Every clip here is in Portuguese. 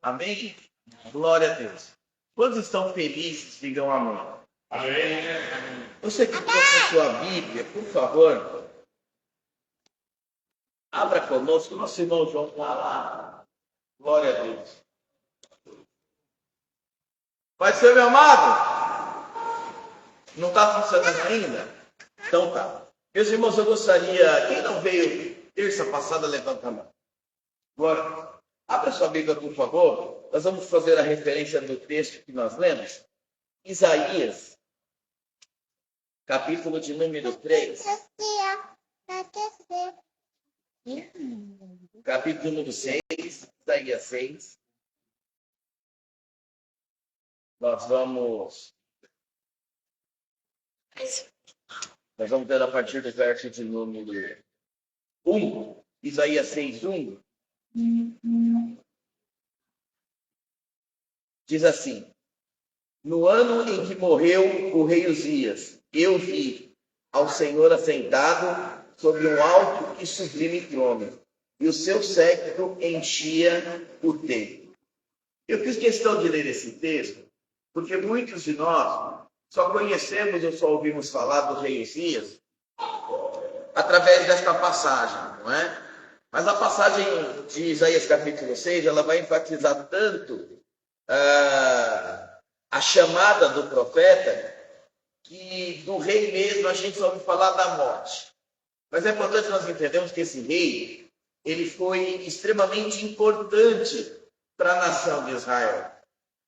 Amém? Glória a Deus. Quantos estão felizes? Digam amém. Amém. Você que está com sua Bíblia, por favor, abra conosco. Nosso irmão João está lá. Glória a Deus. Vai ser, meu amado? Não está funcionando ainda? Então tá. Meus irmãos, eu gostaria... Quem não veio terça passada, levanta a mão. Agora, abra sua Bíblia, por favor. Nós vamos fazer a referência do texto que nós lemos. Isaías, capítulo de número 3. Capítulo número 6, Isaías 6. Nós vamos ver a partir do verso de número 1. Isaías 6, 1. Diz assim: no ano em que morreu o rei Uzias, eu vi ao Senhor assentado sobre um alto e sublime trono, e o seu séquito enchia o templo. Eu fiz questão de ler esse texto, porque muitos de nós só conhecemos ou só ouvimos falar do rei Uzias através desta passagem, não é? Mas a passagem de Isaías capítulo 6, ela vai enfatizar tanto a chamada do profeta, que do rei mesmo a gente só ouve falar da morte. Mas é importante nós entendermos que esse rei, ele foi extremamente importante para a nação de Israel.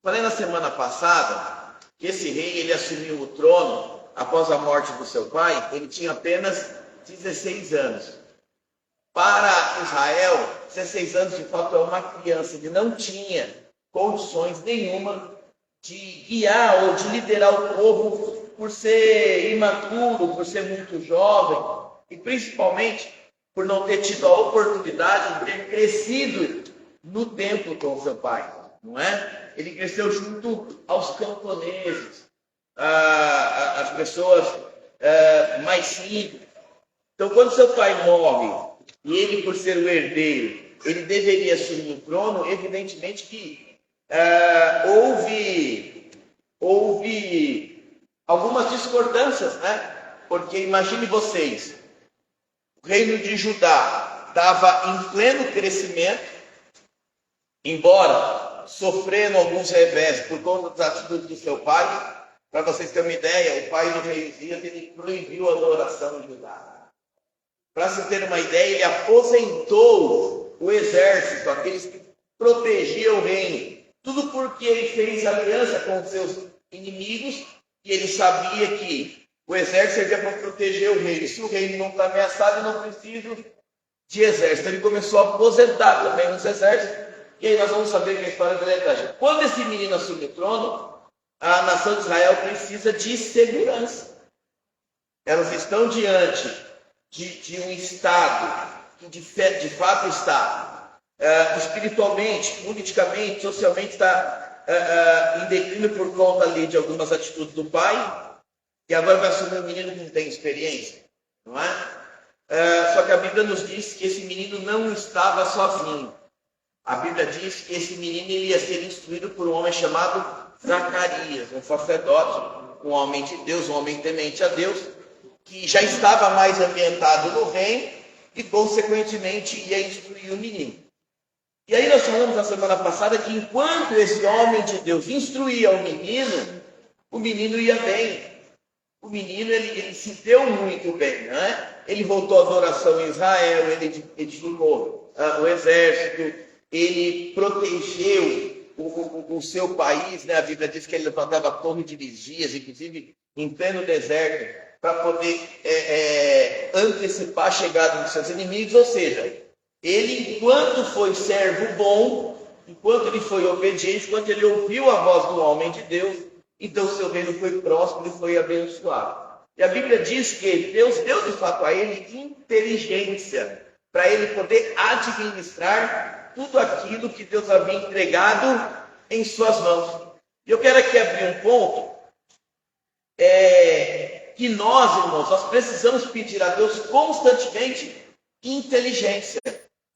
Falei na semana passada que esse rei, ele assumiu o trono após a morte do seu pai, ele tinha apenas 16 anos. Para Israel, 16 anos de fato é uma criança, ele não tinha condições nenhuma de guiar ou de liderar o povo por ser imaturo, por ser muito jovem e principalmente por não ter tido a oportunidade de ter crescido no templo com seu pai, não é? Ele cresceu junto aos camponeses, as pessoas mais simples. Então, quando seu pai morre e ele, por ser o herdeiro, ele deveria assumir o trono, evidentemente que houve algumas discordâncias, né? Porque imagine vocês, o reino de Judá estava em pleno crescimento, embora sofrendo alguns revés por conta das atitudes do seu pai. Para vocês terem uma ideia, o pai do rei Uzias, ele proibiu a adoração em Judá. Para se ter uma ideia, ele aposentou o exército, aqueles que protegiam o reino. Tudo porque ele fez aliança com os seus inimigos e ele sabia que o exército servia para proteger o reino. Se o reino não está ameaçado, eu não preciso de exército. Ele começou a aposentar também os exércitos. E aí nós vamos saber que a história dele é trágica. Quando esse menino assume o trono, a nação de Israel precisa de segurança. Elas estão diante de um Estado que de fato está espiritualmente, politicamente, socialmente está em declínio por conta ali de algumas atitudes do pai, e agora vai assumir um menino que não tem experiência, não é? Só que a Bíblia nos diz que esse menino não estava sozinho. A Bíblia diz que esse menino ele ia ser instruído por um homem chamado Zacarias, um sacerdote, um homem de Deus, um homem temente a Deus, que já estava mais ambientado no reino e, consequentemente, ia instruir o menino. E aí nós falamos na semana passada que enquanto esse homem de Deus instruía o menino ia bem. O menino, ele se deu muito bem, né? Ele voltou à adoração em Israel, ele edificou o exército, ele protegeu o seu país, né? A Bíblia diz que ele levantava torre de vigias, inclusive em pleno deserto, para poder antecipar a chegada dos seus inimigos. Ou seja, ele, enquanto foi servo bom, enquanto ele foi obediente, enquanto ele ouviu a voz do homem de Deus, então o seu reino foi próspero e foi abençoado. E a Bíblia diz que Deus deu de fato a ele inteligência para ele poder administrar tudo aquilo que Deus havia entregado em suas mãos. E eu quero aqui abrir um ponto que nós, irmãos, nós precisamos pedir a Deus constantemente inteligência.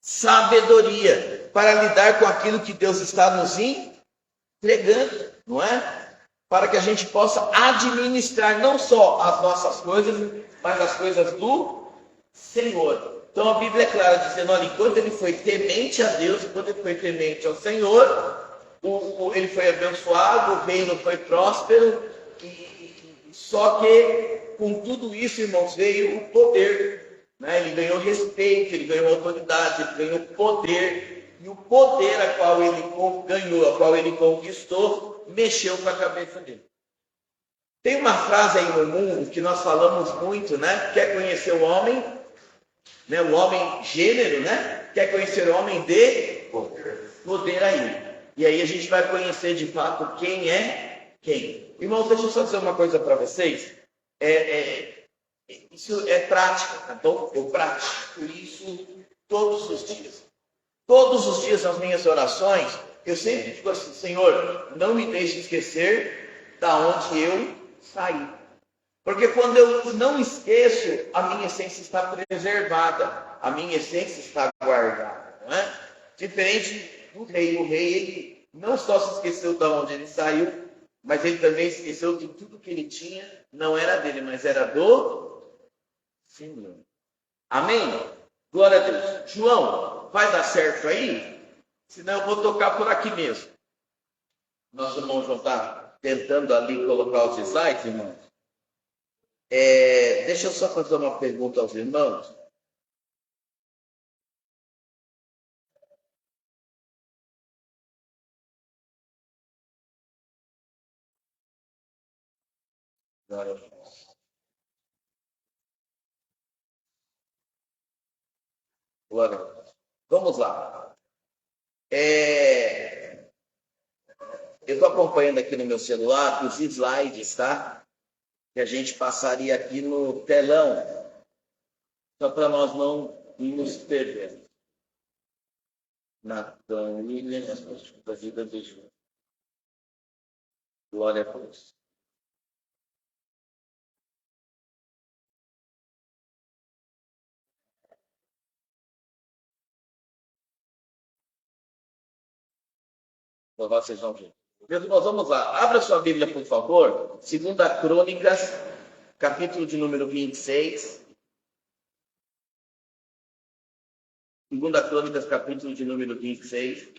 sabedoria para lidar com aquilo que Deus está nos entregando, não é? Para que a gente possa administrar não só as nossas coisas, mas as coisas do Senhor. Então a Bíblia é clara, dizendo, olha, enquanto ele foi temente a Deus, enquanto ele foi temente ao Senhor, ele foi abençoado, o reino foi próspero, só que com tudo isso, irmãos, veio o poder, né? Ele ganhou respeito, ele ganhou autoridade, ele ganhou poder, e o poder a qual ele ganhou, a qual ele conquistou, mexeu com a cabeça dele. Tem uma frase aí no mundo que nós falamos muito, né? Quer conhecer o homem, né? O homem gênero, né? Quer conhecer o homem de poder aí. E aí a gente vai conhecer de fato quem é quem. Irmãos, deixa eu só dizer uma coisa para vocês. Isso é prática, tá bom? Eu pratico isso todos os dias. Todos os dias nas minhas orações, eu sempre digo assim, Senhor, não me deixe esquecer da onde eu saí. Porque quando eu não esqueço, a minha essência está preservada, a minha essência está guardada, não é? Diferente do rei. O rei, ele não só se esqueceu de onde ele saiu, mas ele também esqueceu que tudo que ele tinha não era dele, mas era do Senhor. Amém? Glória a Deus. João, vai dar certo aí? Senão eu vou tocar por aqui mesmo. Nosso irmão João está tentando ali colocar os slides, irmãos. Deixa eu só fazer uma pergunta aos irmãos. Glória a Deus. Vamos lá. Eu estou acompanhando aqui no meu celular os slides, tá? Que a gente passaria aqui no telão, só para nós não nos perdermos. Natan William, a vida de João. Glória a Deus. Vocês vão ver. Nós vamos lá. Abra sua Bíblia, por favor. 2 Crônicas, capítulo de número 26. 2 Crônicas, capítulo de número 26.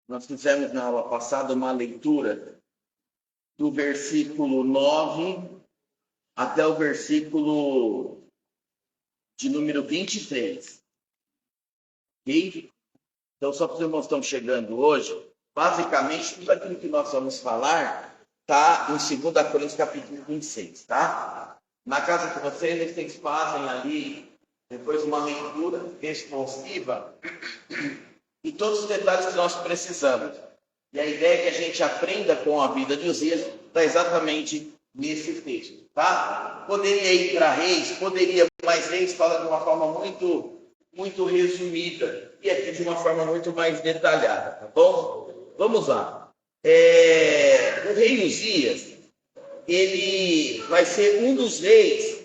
Nós fizemos na aula passada uma leitura do versículo 9 até o versículo de número 23. Ok? Então, só para os irmãos que estão chegando hoje, basicamente, tudo aquilo que nós vamos falar está em 2 Coríntios, capítulo 26, tá? Na casa de vocês fazem ali, depois uma leitura responsiva e todos os detalhes que nós precisamos. E a ideia é que a gente aprenda com a vida de Uzias está exatamente nesse texto, tá? Poderia ir para Reis, poderia, mas Reis fala de uma forma muito resumida e aqui de uma forma muito mais detalhada, tá bom? Vamos lá. O rei Uzias, ele vai ser um dos reis,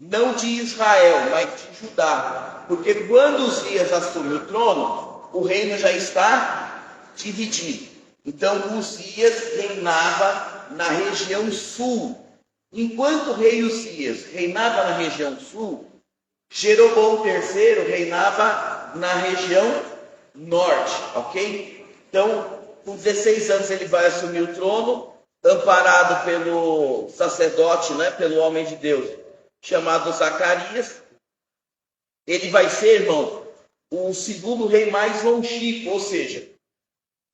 não de Israel, mas de Judá, porque quando Uzias assume o trono, o reino já está dividido. Então, Uzias reinava na região sul. Enquanto o rei Uzias reinava na região sul, Jeroboão III reinava na região norte, ok? Então, com 16 anos ele vai assumir o trono, amparado pelo sacerdote, né, pelo homem de Deus, chamado Zacarias. Ele vai ser, irmão, o segundo rei mais longevo, ou seja,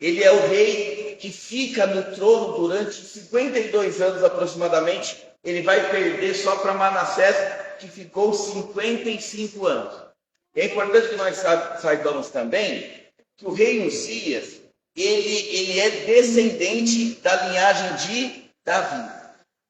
ele é o rei que fica no trono durante 52 anos aproximadamente. Ele vai perder só para Manassés, que ficou 55 anos. É importante que nós saibamos também que o rei Uzias, ele é descendente da linhagem de Davi.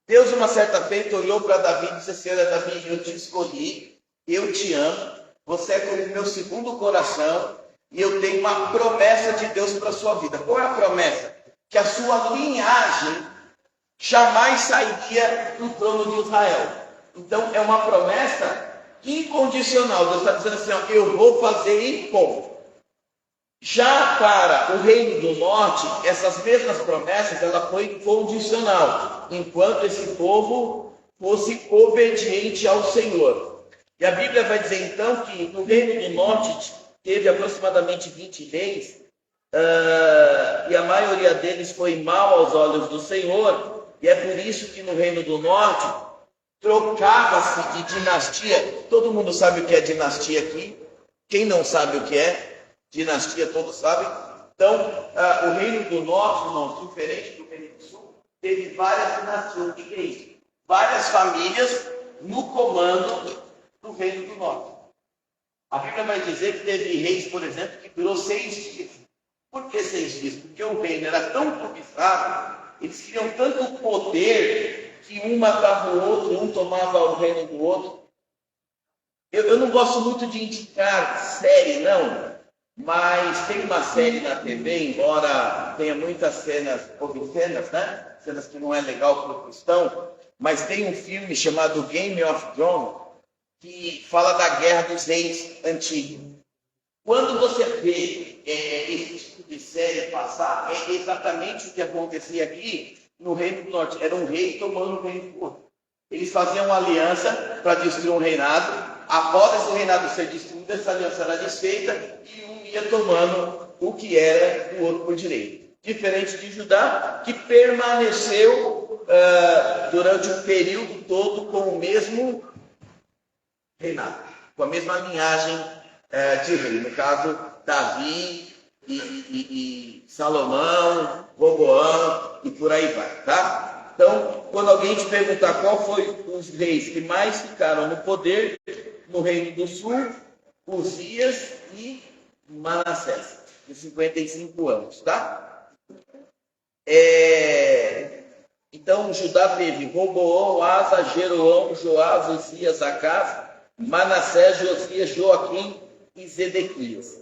Deus, uma certa feita, olhou para Davi e disse assim: olha, Davi, eu te escolhi, eu te amo, você é como meu segundo coração, e eu tenho uma promessa de Deus para a sua vida. Qual é a promessa? Que a sua linhagem jamais sairia do trono de Israel. Então é uma promessa incondicional. Deus está dizendo assim, ó, eu vou fazer e ponto. Já para o reino do norte, essas mesmas promessas, ela foi condicional, enquanto esse povo fosse obediente ao Senhor. E a Bíblia vai dizer então que no reino do norte teve aproximadamente 20 reis, e a maioria deles foi mal aos olhos do Senhor, e é por isso que no reino do norte trocava-se de dinastia. Todo mundo sabe o que é dinastia aqui? Quem não sabe o que é? Dinastia, todos sabem. Então, o reino do norte, irmãos, diferente do reino do sul, teve várias dinastias de reis, várias famílias no comando do reino do norte. A Bíblia vai dizer que teve reis, por exemplo, que durou 6 dias. Por que 6 dias? Porque o reino era tão cobiçado, eles queriam tanto poder, que um matava o outro, um tomava o reino do outro. Eu não gosto muito de indicar série, não. Mas tem uma série na TV, embora tenha muitas cenas obscenas, né? Cenas que não é legal para o cristão, mas tem um filme chamado Game of Thrones, que fala da guerra dos reis antigos. Quando você vê esse tipo de série passar, é exatamente o que acontecia aqui no Reino do Norte. Era um rei tomando o reino do outro. Eles faziam uma aliança para destruir um reinado. Após esse reinado ser destruído, essa aliança era desfeita e um ia tomando o que era do outro por direito. Diferente de Judá, que permaneceu durante um período todo com o mesmo reinado, com a mesma linhagem de rei. No caso, Davi e Salomão, Roboão e por aí vai, tá? Então, quando alguém te perguntar qual foi os reis que mais ficaram no poder no Reino do Sul, Uzias e Manassés, de 55 anos, tá? Então, Judá teve Roboão, Asa, Jeroão, Joás, Uzias, Acás, Manassés, Josias, Joaquim e Zedequias.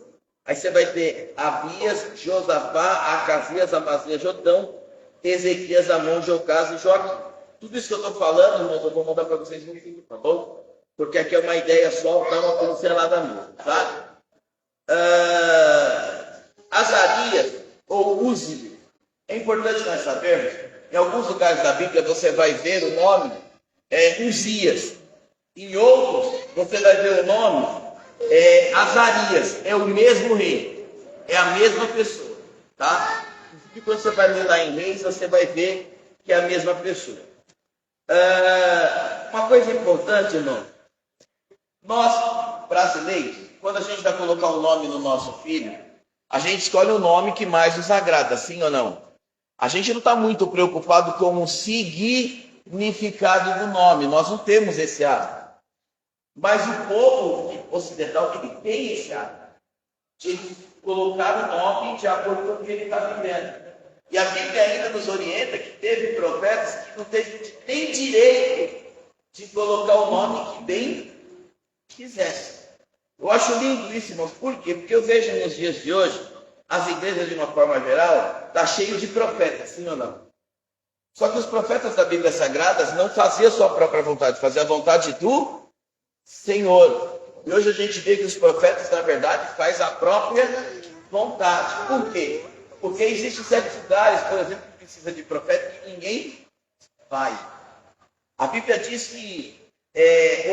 Aí você vai ter Abias, Josafá, Acasias, Amazias, Jotão, Ezequias, Amon, Jocás e Joaquim. Tudo isso que eu estou falando, irmãos, eu vou mandar para vocês no vídeo, tá bom? Porque aqui é uma ideia só, dá uma pincelada mesmo, tá? Azarias, ou Uzi, é importante nós sabermos, em alguns lugares da Bíblia você vai ver o nome Uzias. Em outros, você vai ver o nome Azarias, é o mesmo rei, é a mesma pessoa, tá? E quando você vai ler lá em Reis, você vai ver que é a mesma pessoa. Uma coisa importante, irmão, nós, brasileiros, quando a gente vai colocar um nome no nosso filho, a gente escolhe o nome que mais nos agrada, sim ou não? A gente não está muito preocupado com o significado do nome, nós não temos esse hábito. Mas o povo ocidental, ele tem esse hábito de colocar o nome de acordo com o que ele está vivendo. E a Bíblia ainda nos orienta que teve profetas que não teve nem direito de colocar o nome que bem quisesse. Eu acho lindo isso, irmãos. Por quê? Porque eu vejo nos dias de hoje, as igrejas, de uma forma geral, está cheio de profetas, sim ou não? Só que os profetas da Bíblia Sagrada não faziam a sua própria vontade, faziam a vontade do Senhor. E hoje a gente vê que os profetas, na verdade, fazem a própria vontade. Por quê? Porque existem certos lugares, por exemplo, que precisa de profeta que ninguém vai. A Bíblia diz que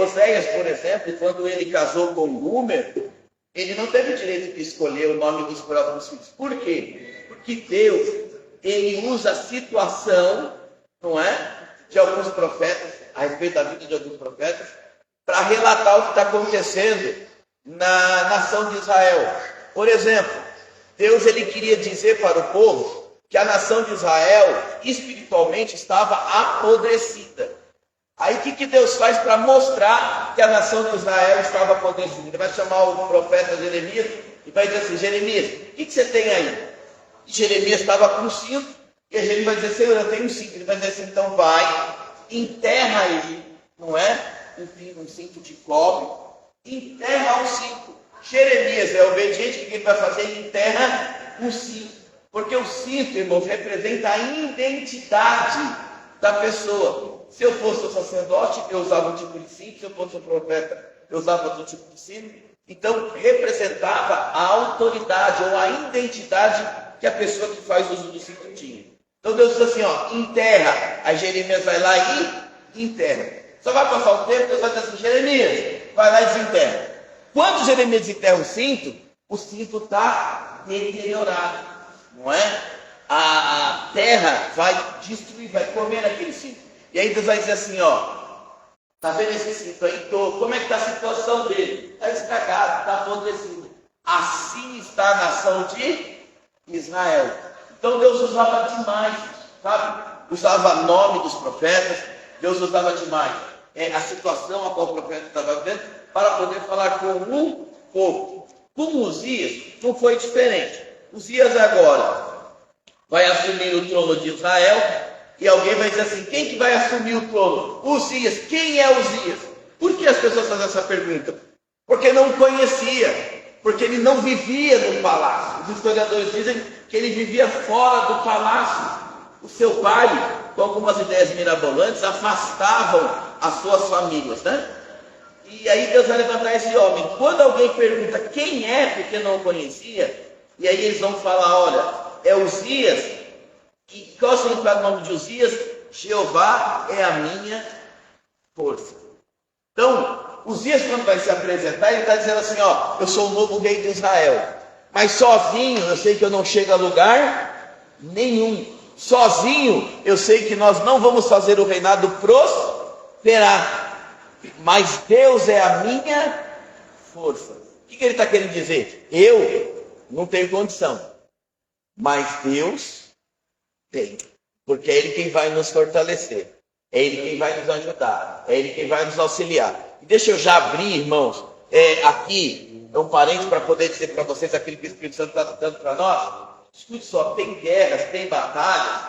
Oséias, por exemplo, quando ele casou com Gomer, ele não teve direito de escolher o nome dos próprios filhos. Por quê? Porque Deus, ele usa a situação, não é, de alguns profetas, a respeito da vida de alguns profetas, para relatar o que está acontecendo na nação de Israel. Por exemplo, Deus ele queria dizer para o povo que a nação de Israel espiritualmente estava apodrecida. Aí o que Deus faz para mostrar que a nação de Israel estava apodrecida? Ele vai chamar o profeta Jeremias e vai dizer assim: Jeremias, o que você tem aí? E Jeremias estava com um cinto, e a gente vai dizer: Senhor, eu tenho um cinto. Ele vai dizer assim: então vai, enterra ele, não é? Um cinto de cobre, enterra o cinto, Jeremias é obediente, o que ele vai fazer? Ele enterra o cinto. Porque o cinto, irmãos, representa a identidade da pessoa. Se eu fosse o sacerdote, eu usava um tipo de cinto. Se eu fosse o profeta, eu usava outro tipo de cinto. Então, representava a autoridade ou a identidade que a pessoa que faz uso do cinto tinha. Então, Deus diz assim, ó, enterra. Aí Jeremias vai lá e enterra. Só vai passar o tempo, Deus vai dizer assim, Jeremias, vai lá e desenterra. Quando Jeremias desenterra o cinto está deteriorado, não é? A terra vai destruir, vai comer aquele cinto. E aí Deus vai dizer assim, ó, tá vendo esse cinto aí? Como é que está a situação dele? Está estragado, está apodrecido. Assim está a nação de Israel. Então Deus usava demais, sabe? Usava nome dos profetas, Deus usava demais a situação a qual o profeta estava vivendo para poder falar com o povo. Com Uzias não foi diferente. Uzias agora vai assumir o trono de Israel e alguém vai dizer assim, quem que vai assumir o trono? Uzias. Quem é Uzias? Por que as pessoas fazem essa pergunta? Porque não conhecia, porque ele não vivia no palácio. Os historiadores dizem que ele vivia fora do palácio. O seu pai, com algumas ideias mirabolantes, afastavam as suas famílias, né? E aí Deus vai levantar esse homem. Quando alguém pergunta quem é, porque não conhecia, e aí eles vão falar, olha, é Uzias. E qual é o significado do nome de Uzias? Jeová é a minha força. Então, Uzias, quando vai se apresentar, ele está dizendo assim, ó, eu sou o novo rei de Israel. Mas sozinho, eu sei que eu não chego a lugar nenhum. Sozinho, eu sei que nós não vamos fazer o reinado prosperar. Mas Deus é a minha força. O que ele está querendo dizer? Eu não tenho condição. Mas Deus tem. Porque é Ele quem vai nos fortalecer. É Ele quem vai nos ajudar. É Ele quem vai nos auxiliar. E deixa eu já abrir, irmãos, aqui, um parênteses para poder dizer para vocês aquilo que o Espírito Santo está dando para nós. Escute só, tem guerras, tem batalhas,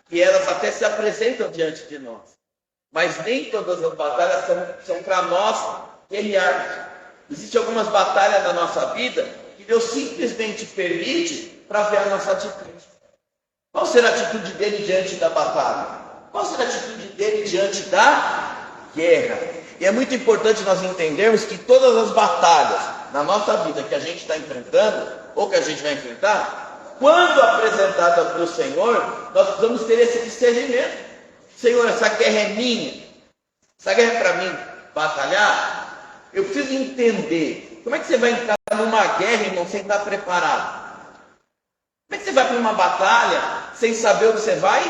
que elas até se apresentam diante de nós. Mas nem todas as batalhas são para nós guerrearmos. Existem algumas batalhas na nossa vida que Deus simplesmente permite para ver a nossa atitude. Qual será a atitude dele diante da batalha? Qual será a atitude dele diante da guerra? E é muito importante nós entendermos que todas as batalhas na nossa vida que a gente está enfrentando, ou que a gente vai enfrentar, quando apresentada para o Senhor, nós precisamos ter esse discernimento. Senhor, essa guerra é minha. Essa guerra é para mim batalhar. Eu preciso entender. Como é que você vai entrar numa guerra, irmão, sem estar preparado? Como é que você vai para uma batalha sem saber o que você vai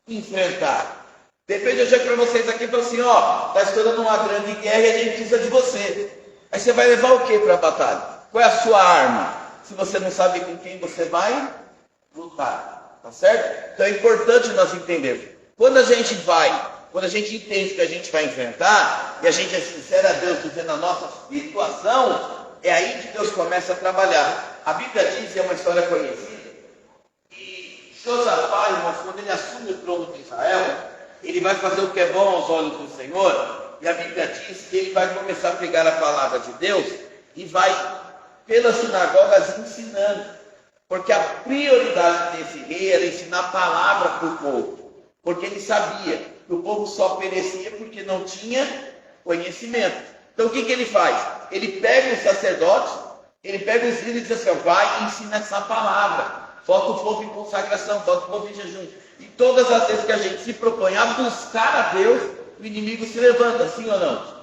enfrentar? De repente eu chego para vocês aqui e falo assim, ó, está estourando uma grande guerra e a gente precisa de você. Aí você vai levar o que para a batalha? Qual é a sua arma? Se você não sabe com quem você vai lutar. Tá certo? Então é importante nós entendermos. Quando a gente entende que a gente vai enfrentar, e a gente é sincero a Deus dizendo a nossa situação, é aí que Deus começa a trabalhar. A Bíblia diz, é uma história conhecida, que Josafá, irmãos, quando ele assume o trono de Israel, ele vai fazer o que é bom aos olhos do Senhor, e a Bíblia diz que ele vai começar a pregar a palavra de Deus, e vai pelas sinagogas ensinando, porque a prioridade desse rei era ensinar a palavra para o povo. Porque ele sabia que o povo só perecia porque não tinha conhecimento. Então o que ele faz? Ele pega os sacerdotes, ele pega os líderes e diz assim, vai e ensina essa palavra. Bota o povo em consagração, bota o povo em jejum. E todas as vezes que a gente se propõe a buscar a Deus, o inimigo se levanta, sim ou não?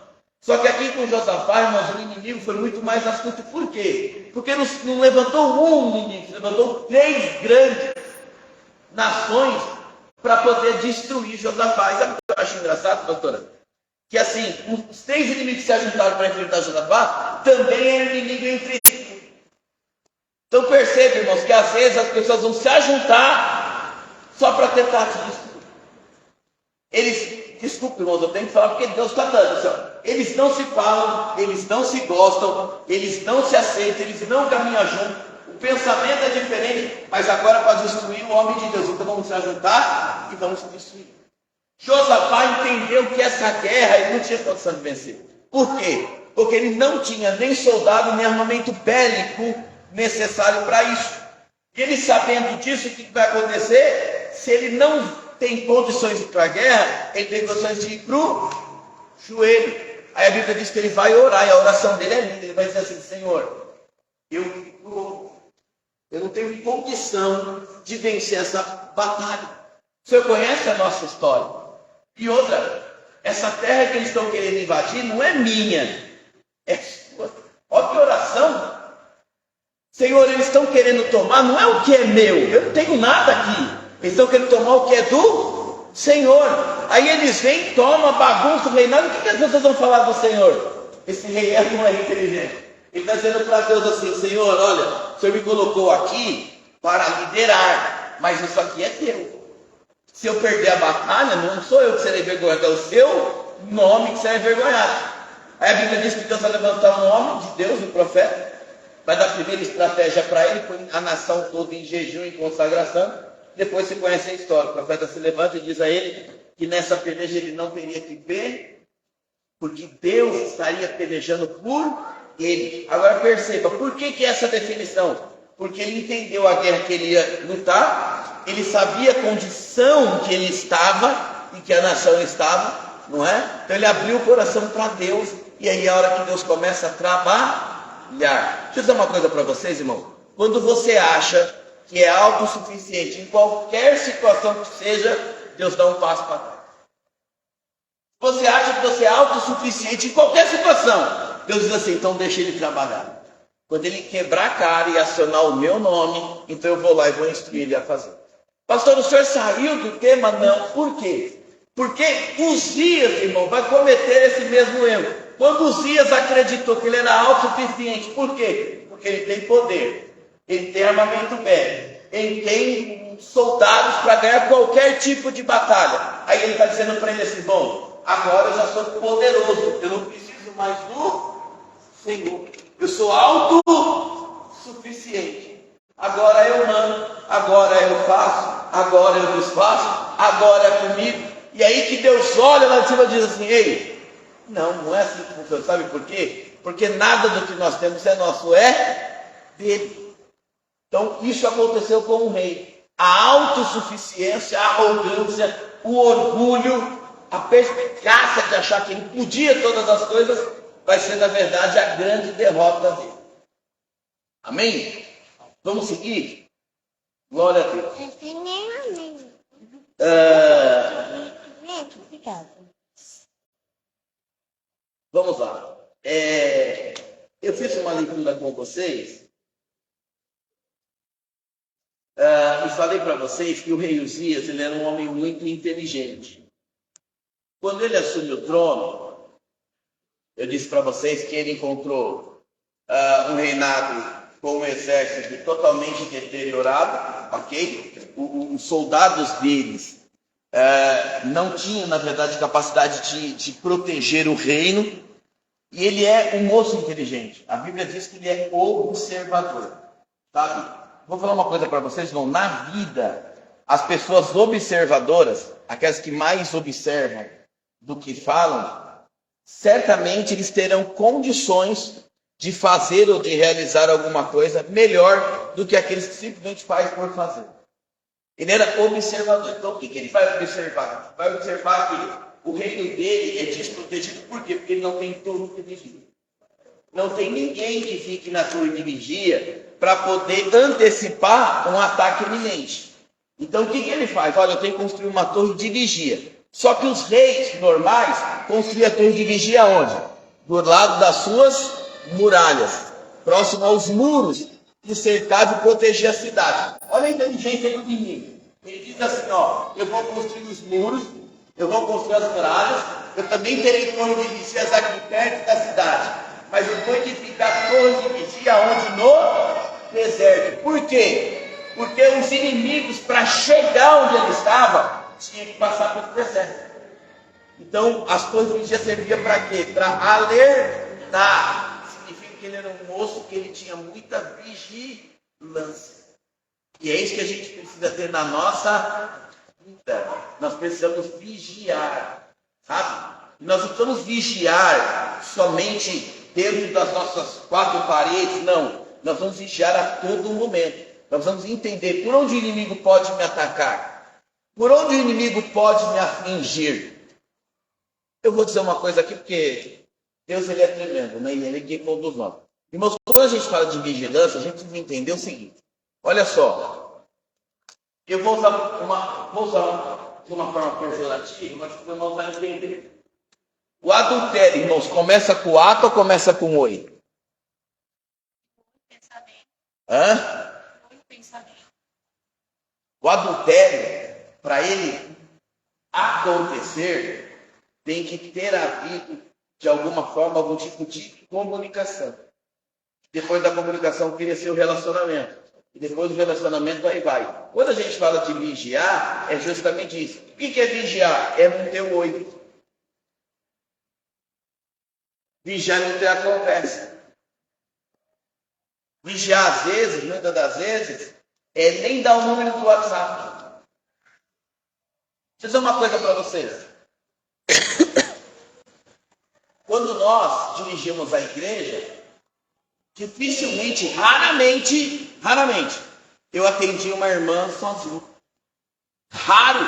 Só que aqui com Josafá, irmãos, o inimigo foi muito mais astuto. Por quê? Porque não levantou um inimigo, levantou 3 grandes nações para poder destruir Josafá. E sabe o que eu acho engraçado, doutora? Que assim, os 3 inimigos que se ajuntaram para enfrentar Josafá, também é inimigo entre si. Então perceba, irmãos, que às vezes as pessoas vão se ajuntar só para tentar te destruir. Desculpe, irmãos, eu tenho que falar porque Deus está dando. Assim, eles não se falam, eles não se gostam, eles não se aceitam, eles não caminham juntos. O pensamento é diferente, mas agora para destruir o homem de Deus. Então vamos se ajuntar e vamos se destruir. Josafá entendeu que essa guerra ele não tinha condição de vencer. Por quê? Porque ele não tinha nem soldado, nem armamento bélico necessário para isso. E ele, sabendo disso, o que vai acontecer? Se ele não tem condições de ir para a guerra, ele tem condições de ir para o joelho. Aí a Bíblia diz que ele vai orar, e a oração dele é linda. Ele vai dizer assim: Senhor, eu não tenho condição de vencer essa batalha. O Senhor conhece a nossa história. E outra, essa terra que eles estão querendo invadir não é minha, é sua. Olha que oração. Senhor, eles estão querendo tomar, não é o que é meu, eu não tenho nada aqui. Eles estão querendo tomar o que é do Senhor. Aí eles vêm, tomam, bagunçam o reinado. O que as pessoas vão falar do Senhor? Esse rei não é inteligente. Ele está dizendo para Deus assim: Senhor, olha, o Senhor me colocou aqui para liderar, mas isso aqui é teu. Se eu perder a batalha, não sou eu que serei envergonhado, é o seu nome que será envergonhado. Aí a Bíblia diz que Deus vai levantar um homem de Deus, um profeta, vai dar a primeira estratégia para ele, põe a nação toda em jejum e consagração. Depois você conhece a história. O profeta se levanta e diz a ele que nessa peleja ele não teria que ver, porque Deus estaria pelejando por ele. Agora perceba, por que essa definição? Porque ele entendeu a guerra que ele ia lutar, ele sabia a condição que ele estava e que a nação estava, não é? Então ele abriu o coração para Deus, e aí a hora que Deus começa a trabalhar. Deixa eu dizer uma coisa para vocês, irmão. Quando você acha que é autossuficiente em qualquer situação que seja, Deus dá um passo para trás. Você acha que você é autossuficiente em qualquer situação, Deus diz assim: então deixa ele trabalhar. Quando ele quebrar a cara e acionar o meu nome, então eu vou lá e vou instruir ele a fazer. Pastor, o senhor saiu do tema? Não. Por quê? Porque Uzias, irmão, vai cometer esse mesmo erro. Quando Uzias acreditou que ele era autossuficiente, por quê? Porque ele tem poder, ele tem armamento bélico, ele tem soldados para ganhar qualquer tipo de batalha. Aí ele está dizendo para ele assim: bom, agora eu já sou poderoso, eu não preciso mais do Senhor. Eu sou autossuficiente. Agora eu mando, agora eu faço, agora eu desfaço, agora é comigo. E aí que Deus olha lá de cima e diz assim: ei, não é assim que funciona. Sabe por quê? Porque nada do que nós temos é nosso, é dele. Então isso aconteceu com o rei. A autossuficiência, a arrogância, o orgulho, a perspicácia de achar que ele podia todas as coisas, vai ser, na verdade, a grande derrota dele. Amém? Vamos seguir? Glória a Deus. Vamos lá. Eu fiz uma leitura com vocês e falei para vocês que o rei Uzias, ele era um homem muito inteligente. Quando ele assumiu o trono, eu disse para vocês que ele encontrou um reinado com um exército totalmente deteriorado, ok? Os soldados deles não tinham, na verdade, capacidade de proteger o reino, e ele é um moço inteligente. A Bíblia diz que ele é observador, sabe? Vou falar uma coisa para vocês, irmão. Na vida, as pessoas observadoras, aquelas que mais observam do que falam, certamente eles terão condições de fazer ou de realizar alguma coisa melhor do que aqueles que simplesmente fazem por fazer. Ele era observador. Então o que ele vai observar? Vai observar que o reino dele é desprotegido. Por quê? Porque ele não tem turno de vigia. Não tem ninguém que fique na torre de vigia para poder antecipar um ataque iminente. Então o que ele faz? Olha, eu tenho que construir uma torre de vigia. Só que os reis normais construíam a torre de vigia onde? Do lado das suas muralhas, próximo aos muros que cercavam e protegiam a cidade. Olha a inteligência do inimigo. Ele diz assim: ó, eu vou construir os muros, eu vou construir as muralhas, eu também terei torre de vigias aqui perto da cidade, mas eu vou edificar torre de vigia onde? No deserto. Por quê? Porque os inimigos, para chegar onde ele estava, tinham que passar pelo deserto. Então, as torres de vigia serviam para quê? Para alertar. Significa que ele era um moço que ele tinha muita vigilância. E é isso que a gente precisa ter na nossa vida. Nós precisamos vigiar, sabe? Nós não precisamos vigiar somente dentro das nossas quatro paredes, não. Nós vamos vigiar a todo momento. Nós vamos entender por onde o inimigo pode me atacar, por onde o inimigo pode me afligir. Eu vou dizer uma coisa aqui, porque Deus ele é tremendo, né? E ele é que conduz nós. Irmãos, quando a gente fala de vigilância, a gente precisa entender o seguinte. Olha só, eu vou usar de uma forma pejorativa, mas os irmãos vão entender. O adultério, irmãos, começa com o ato ou começa com o oi? Hã? O adultério, para ele acontecer, tem que ter havido, de alguma forma, algum tipo de comunicação. Depois da comunicação, cria-se o relacionamento. E depois do relacionamento, aí vai. Quando a gente fala de vigiar, é justamente isso. O que é vigiar? É não ter o olho. Vigiar não ter a conversa. Vigiar, às vezes, muitas das vezes, é nem dar o número do WhatsApp. Deixa eu dizer uma coisa para vocês. Quando nós dirigimos a igreja, dificilmente, raramente, eu atendi uma irmã sozinho. Raro.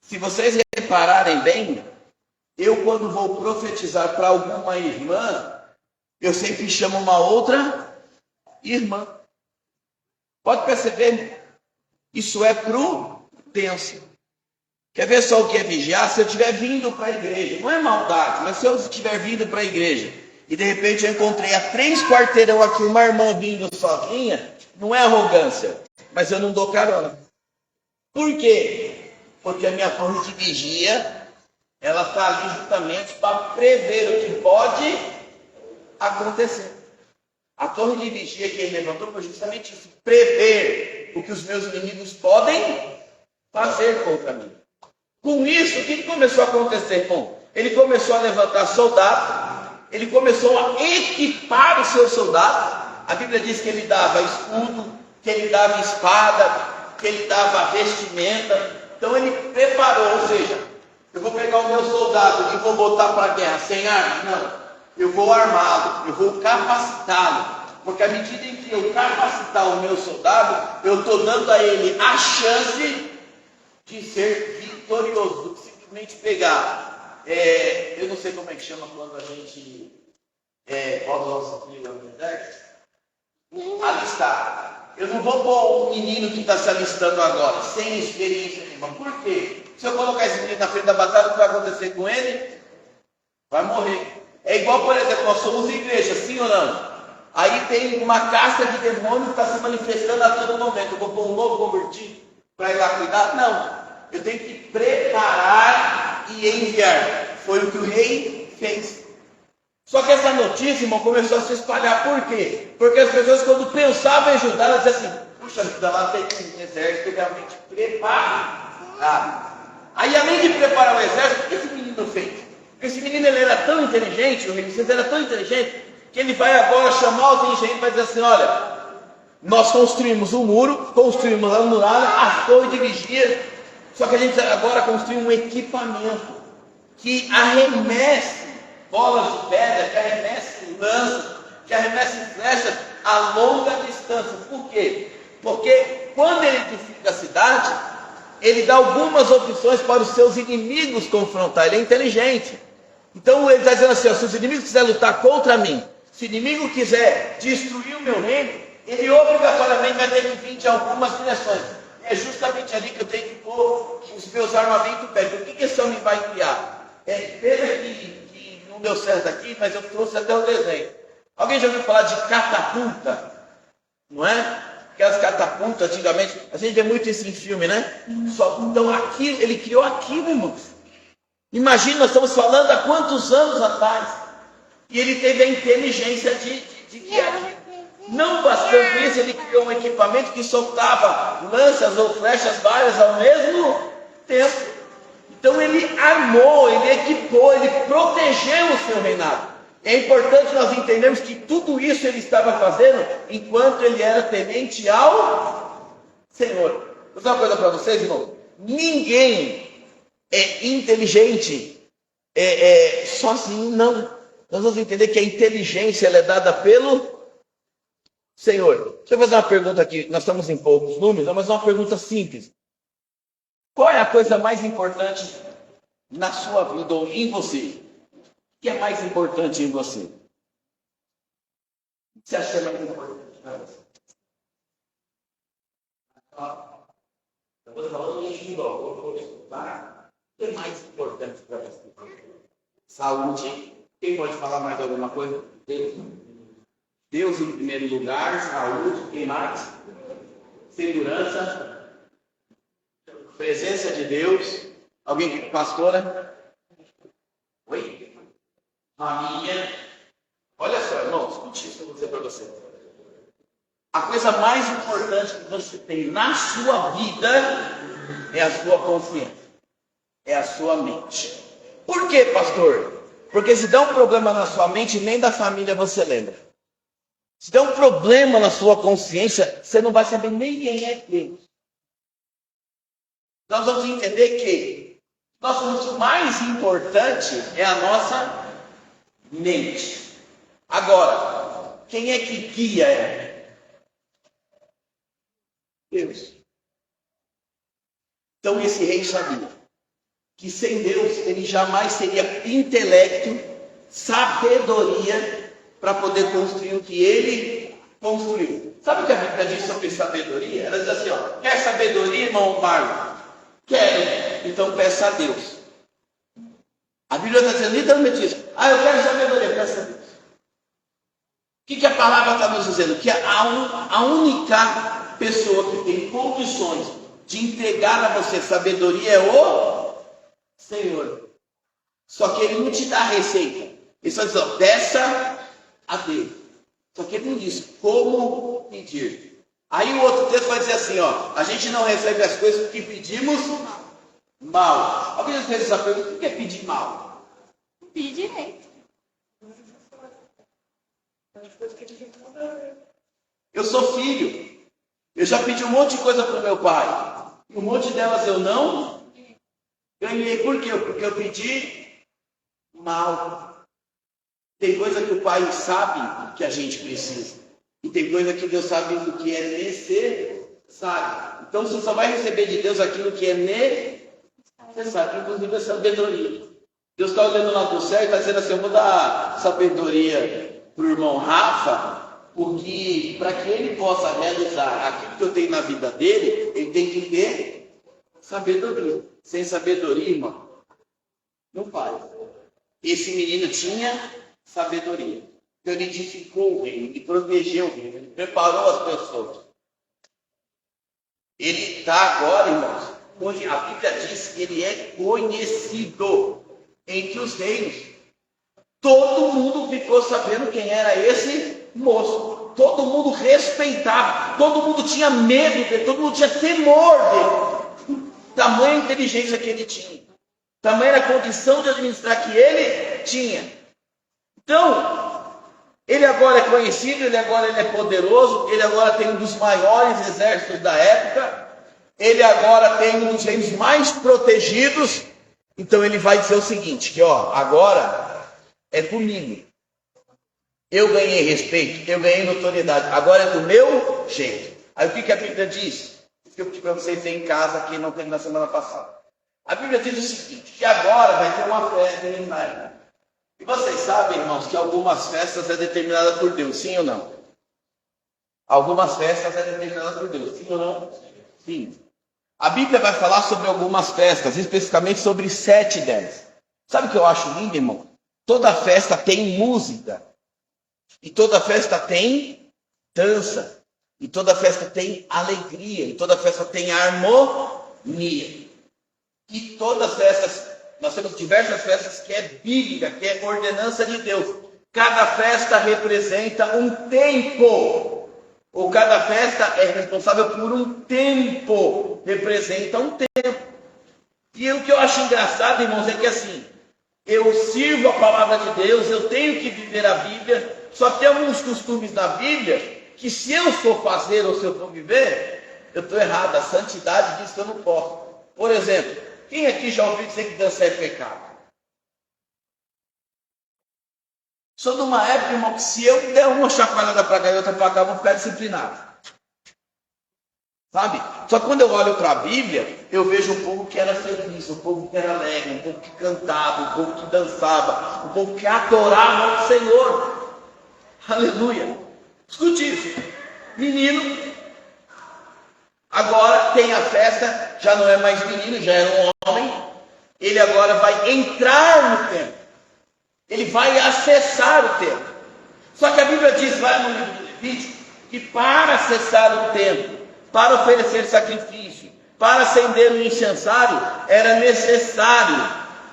Se vocês repararem bem, eu quando vou profetizar para alguma irmã, eu sempre chamo uma outra irmã. Pode perceber? Isso é prudência. Quer ver só o que é vigiar? Se eu estiver vindo para a igreja, não é maldade, mas se eu estiver vindo para a igreja e de repente eu encontrei a 3 quarteirão aqui uma irmã vindo sozinha, não é arrogância, mas eu não dou carona. Por quê? Porque a minha torre de vigia, ela está ali justamente para prever o que pode acontecer. A torre de vigia que ele levantou foi justamente isso, prever o que os meus inimigos podem fazer contra mim. Com isso, o que começou a acontecer? Bom, ele começou a levantar soldados, ele começou a equipar os seus soldados. A Bíblia diz que ele dava escudo, que ele dava espada, que ele dava vestimenta. Então ele preparou, ou seja, eu vou pegar o meu soldado e vou botar para a guerra sem arma? Não. Eu vou armá-lo, eu vou capacitá-lo. Porque à medida em que eu capacitar o meu soldado, eu estou dando a ele a chance de ser vitorioso, do que simplesmente pegar. Eu não sei como é que chama quando a gente roda o nosso filho no exército. Alistar. Eu não vou pôr um menino que está se alistando agora, sem experiência nenhuma. Por quê? Se eu colocar esse menino na frente da batalha, o que vai acontecer com ele? Vai morrer. É igual, por exemplo, nós somos igreja, sim ou não? Aí tem uma casca de demônio que está se manifestando a todo momento. Eu vou pôr um novo convertido para ir lá cuidar? Não. Eu tenho que preparar e enviar. Foi o que o rei fez. Só que essa notícia, irmão, começou a se espalhar. Por quê? Porque as pessoas, quando pensavam em ajudar, elas diziam assim: puxa vida, lá tem um exército realmente preparado. Aí, além de preparar o exército, o que esse menino fez? Porque esse menino ele era tão inteligente, o rei era tão inteligente, que ele vai agora chamar os engenheiros para dizer assim: olha, nós construímos um muro, construímos a muralha, a torre de vigia, só que a gente agora construiu um equipamento que arremesse bolas de pedra, que arremesse lanças, que arremesse flechas a longa distância. Por quê? Porque quando ele edifica a cidade, ele dá algumas opções para os seus inimigos confrontar. Ele é inteligente. Então ele está dizendo assim: ó, se os inimigos quiserem lutar contra mim, se o inimigo quiser destruir o meu reino, ele obrigatoriamente vai ter que vir de algumas direções. É justamente ali que eu tenho que pôr os meus armamentos perto. O que esse homem vai criar? Pena que não deu certo aqui, mas eu trouxe até o desenho. Alguém já ouviu falar de catapulta? Não é? Aquelas catapultas, antigamente, a gente vê muito isso em filme, né? Então, aquilo, ele criou aquilo, irmãos. Imagina, nós estamos falando há quantos anos atrás. E ele teve a inteligência de criar aquilo. Não bastante isso, ele criou um equipamento que soltava lanças ou flechas várias ao mesmo tempo. Então ele armou, ele equipou, ele protegeu o seu reinado. É importante nós entendermos que tudo isso ele estava fazendo enquanto ele era temente ao Senhor. Vou dizer uma coisa para vocês, irmão. Ninguém é inteligente sozinho, não. nós vamos entender que a inteligência ela é dada pelo Senhor. Deixa eu fazer uma pergunta aqui. Nós estamos em poucos números, mas uma pergunta simples. Qual é a coisa mais importante na sua vida ou em você? O que é mais importante em você? O que você acha que é mais importante para você? Eu estou falando em espiritual, tá? O que é mais importante para você? Saúde. Quem pode falar mais alguma coisa? Deus. Deus em primeiro lugar, saúde. Quem mais? Segurança. Presença de Deus. Alguém que pastora? Oi? Família. Olha só, irmãos, escute isso que eu vou dizer para você. A coisa mais importante que você tem na sua vida é a sua consciência, é a sua mente. Por quê, pastor? Porque se der um problema na sua mente, nem da família você lembra. Se der um problema na sua consciência, você não vai saber nem quem é Deus. Nós vamos entender que nosso mais importante é a nossa mente. Agora, quem é que guia ela? Deus. Então esse rei sabia que sem Deus ele jamais teria intelecto, sabedoria para poder construir o que ele construiu. Sabe o que a Bíblia diz sobre sabedoria? Ela diz assim, ó, quer sabedoria, irmão Marlon? Quero, então peça a Deus. A Bíblia está dizendo literalmente isso. Eu quero sabedoria, peça a Deus. O que a palavra está nos dizendo? Que a única pessoa que tem condições de entregar a você sabedoria é o Senhor. Só que Ele não te dá a receita. Ele só diz, ó, peça a Deus. Só que Ele não diz como pedir. Aí o outro texto vai dizer assim, ó, a gente não recebe as coisas que pedimos mal. Alguém já fez essa pergunta, o que é pedir mal? Pedir direito. Eu sou filho. Eu já pedi um monte de coisa para o meu pai. E um monte delas eu não ganhei. Por quê? Porque eu pedi mal. Tem coisa que o pai sabe que a gente precisa. E tem coisa que Deus sabe do que é necessário. Então você só vai receber de Deus aquilo que é necessário. Inclusive a sabedoria. Deus está olhando lá do céu e está dizendo assim, eu vou dar sabedoria para o irmão Rafa, porque para que ele possa realizar aquilo que eu tenho na vida dele, ele tem que ter sabedoria. Sem sabedoria, irmão, não faz. Esse menino tinha sabedoria. Então ele edificou o reino, ele protegeu o reino, ele preparou as pessoas. Ele está agora, irmãos, onde a Bíblia diz que ele é conhecido entre os reinos. Todo mundo ficou sabendo quem era esse moço. Todo mundo respeitava. Todo mundo tinha medo dele. Todo mundo tinha temor dele. Tamanha inteligência que ele tinha. Tamanha a condição de administrar que ele tinha. Então, ele agora é conhecido, ele é poderoso, ele agora tem um dos maiores exércitos da época, ele agora tem um dos reinos mais protegidos. Então ele vai dizer o seguinte, que ó, agora é comigo. Eu ganhei respeito, eu ganhei notoriedade, agora é do meu jeito. Aí o que a Bíblia diz? Que eu pedi para vocês terem em casa, que não teve na semana passada. A Bíblia diz o seguinte, que agora vai ter uma festa em Israel. E vocês sabem, irmãos, que algumas festas é determinada por Deus, sim ou não? Algumas festas é determinada por Deus, sim ou não? Sim. A Bíblia vai falar sobre algumas festas, especificamente sobre 7 delas. Sabe o que eu acho lindo, irmão? Toda festa tem música. E toda festa tem dança. E toda festa tem alegria. E toda festa tem harmonia. E todas as festas, nós temos diversas festas que é bíblica, que é ordenança de Deus. Cada festa representa um tempo. Ou cada festa é responsável por um tempo. Representa um tempo. E o que eu acho engraçado, irmãos, é que assim, eu sirvo a palavra de Deus, eu tenho que viver a Bíblia, só tem alguns costumes na Bíblia, que se eu for fazer ou se eu for viver, eu estou errado. A santidade diz que eu não posso. Por exemplo, quem aqui já ouviu dizer que dança é pecado? Sou de uma época, irmão, que se eu der uma chacoalhada para cá e outra para cá, eu vou ficar disciplinado. Sabe? Só que quando eu olho para a Bíblia, eu vejo um povo que era feliz, um povo que era alegre, um povo que cantava, um povo que dançava, um povo que adorava o Senhor. Aleluia. Escute isso. Menino, agora tem a festa, já não é mais menino, já era um homem. Ele agora vai entrar no templo. Ele vai acessar o templo. Só que a Bíblia diz lá no livro de Levítico que para acessar o templo, para oferecer sacrifício, para acender o incensário, era necessário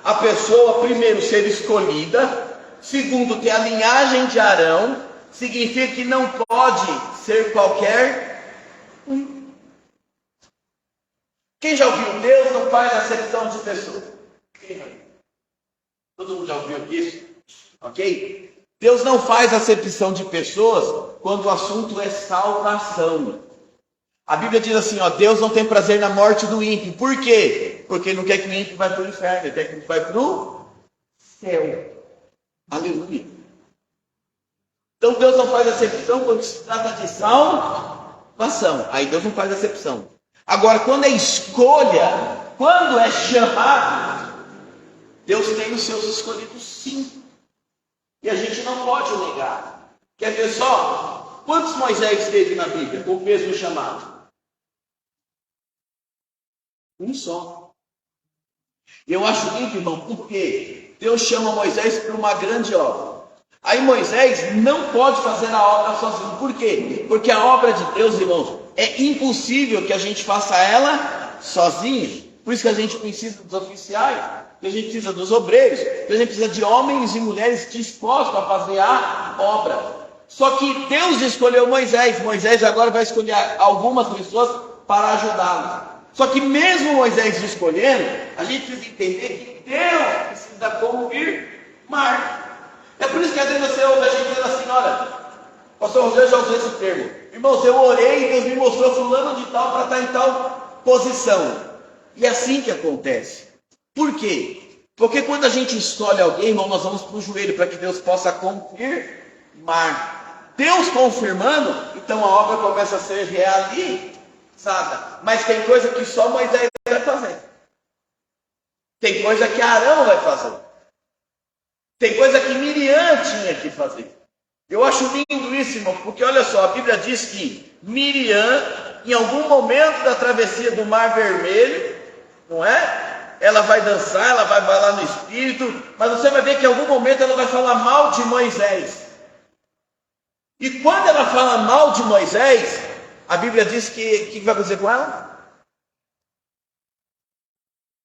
a pessoa, primeiro, ser escolhida, segundo, ter a linhagem de Arão, significa que não pode ser qualquer um. Quem já ouviu? Deus não faz acepção de pessoas. Todo mundo já ouviu isso? Ok? Deus não faz acepção de pessoas quando o assunto é salvação. A Bíblia diz assim, ó, Deus não tem prazer na morte do ímpio. Por quê? Porque ele não quer que o ímpio vá para o inferno, ele quer que ele vá para o céu. Aleluia. Então Deus não faz acepção quando se trata de salvação. Aí Deus não faz acepção. Agora, quando é escolha, quando é chamado, Deus tem os seus escolhidos sim. E a gente não pode negar. Quer ver só? Quantos Moisés teve na Bíblia com o mesmo chamado? Um só. E eu acho lindo, irmão, porque Deus chama Moisés para uma grande obra. Aí Moisés não pode fazer a obra sozinho. Por quê? Porque a obra de Deus, irmãos, é impossível que a gente faça ela sozinho. Por isso que a gente precisa dos oficiais, que a gente precisa dos obreiros, que a gente precisa de homens e mulheres dispostos a fazer a obra. Só que Deus escolheu Moisés. Moisés agora vai escolher algumas pessoas para ajudá-los. Só que mesmo Moisés escolhendo, a gente precisa entender que Deus precisa confirmar. É por isso que às vezes você ouve a gente dizendo assim, olha, pastor José já usou esse termo. Irmãos, eu orei e Deus me mostrou fulano de tal para estar em tal posição. E é assim que acontece. Por quê? Porque quando a gente escolhe alguém, irmão, nós vamos para o joelho para que Deus possa confirmar. Deus confirmando, então a obra começa a ser realizada. Mas tem coisa que só Moisés vai fazer. Tem coisa que Arão vai fazer. Tem coisa que Miriam tinha que fazer. Eu acho lindo isso, irmão, porque olha só, a Bíblia diz que Miriam, em algum momento da travessia do Mar Vermelho, não é? Ela vai dançar, ela vai lá no Espírito, mas você vai ver que em algum momento ela vai falar mal de Moisés. E quando ela fala mal de Moisés, a Bíblia diz que vai acontecer com ela?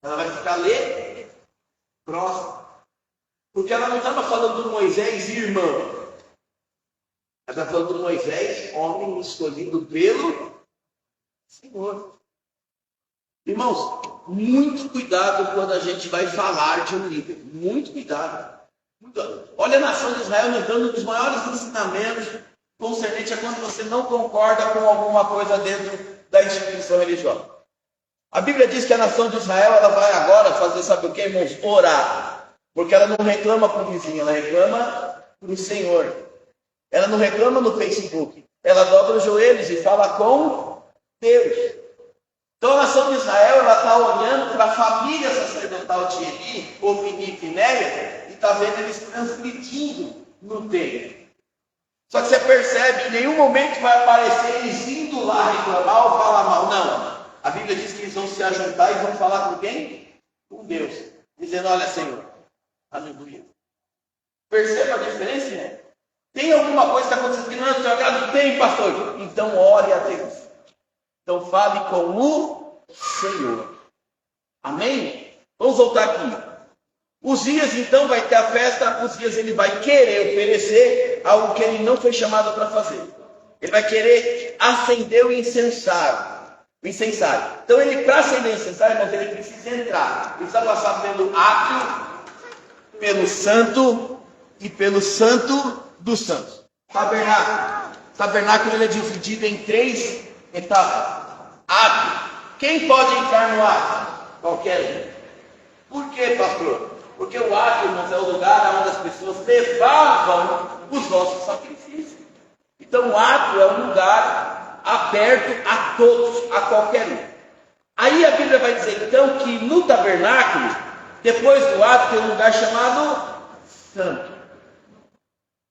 Ela vai ficar leprosa. Porque ela não estava falando de Moisés irmã. Ela está falando de Moisés, homem escolhido pelo Senhor. Irmãos, muito cuidado quando a gente vai falar de um líder. Muito cuidado. Olha a nação de Israel nos dando um dos maiores ensinamentos concernente a quando você não concorda com alguma coisa dentro da instituição religiosa. A Bíblia diz que a nação de Israel ela vai agora fazer, sabe o que, irmãos? Orar. Porque ela não reclama para o vizinho, ela reclama para o Senhor. Ela não reclama no Facebook. Ela dobra os joelhos e fala com Deus. Então a nação de Israel ela está olhando para a família sacerdotal de Eli, Ofni e Finéias, e está vendo eles transmitindo no templo. Só que você percebe, em nenhum momento vai aparecer eles indo lá reclamar ou falar mal. Não. A Bíblia diz que eles vão se ajuntar e vão falar com quem? Com Deus. Dizendo, olha Senhor, aleluia. Perceba a diferença, né? Tem alguma coisa que está acontecendo que não é do seu agrado? Tem, pastor. Então ore a Deus. Então fale com o Senhor. Amém? Vamos voltar aqui. Uzias então vai ter a festa. Uzias ele vai querer oferecer algo que ele não foi chamado para fazer. Ele vai querer acender o incensário. Então ele, para acender o incensário, irmãos, ele precisa entrar. Ele precisa passar pelo átrio, pelo santo e pelo santo dos santos. Tabernáculo ele é dividido em 3 etapas. Átrio. Quem pode entrar no átrio? Qualquer um. Por quê, pastor? Porque o átrio, irmãos, é o lugar onde as pessoas levavam os nossos sacrifícios. Então o átrio é um lugar aberto a todos, a qualquer um. Aí a Bíblia vai dizer então que no tabernáculo, depois do átrio, tem um lugar chamado santo.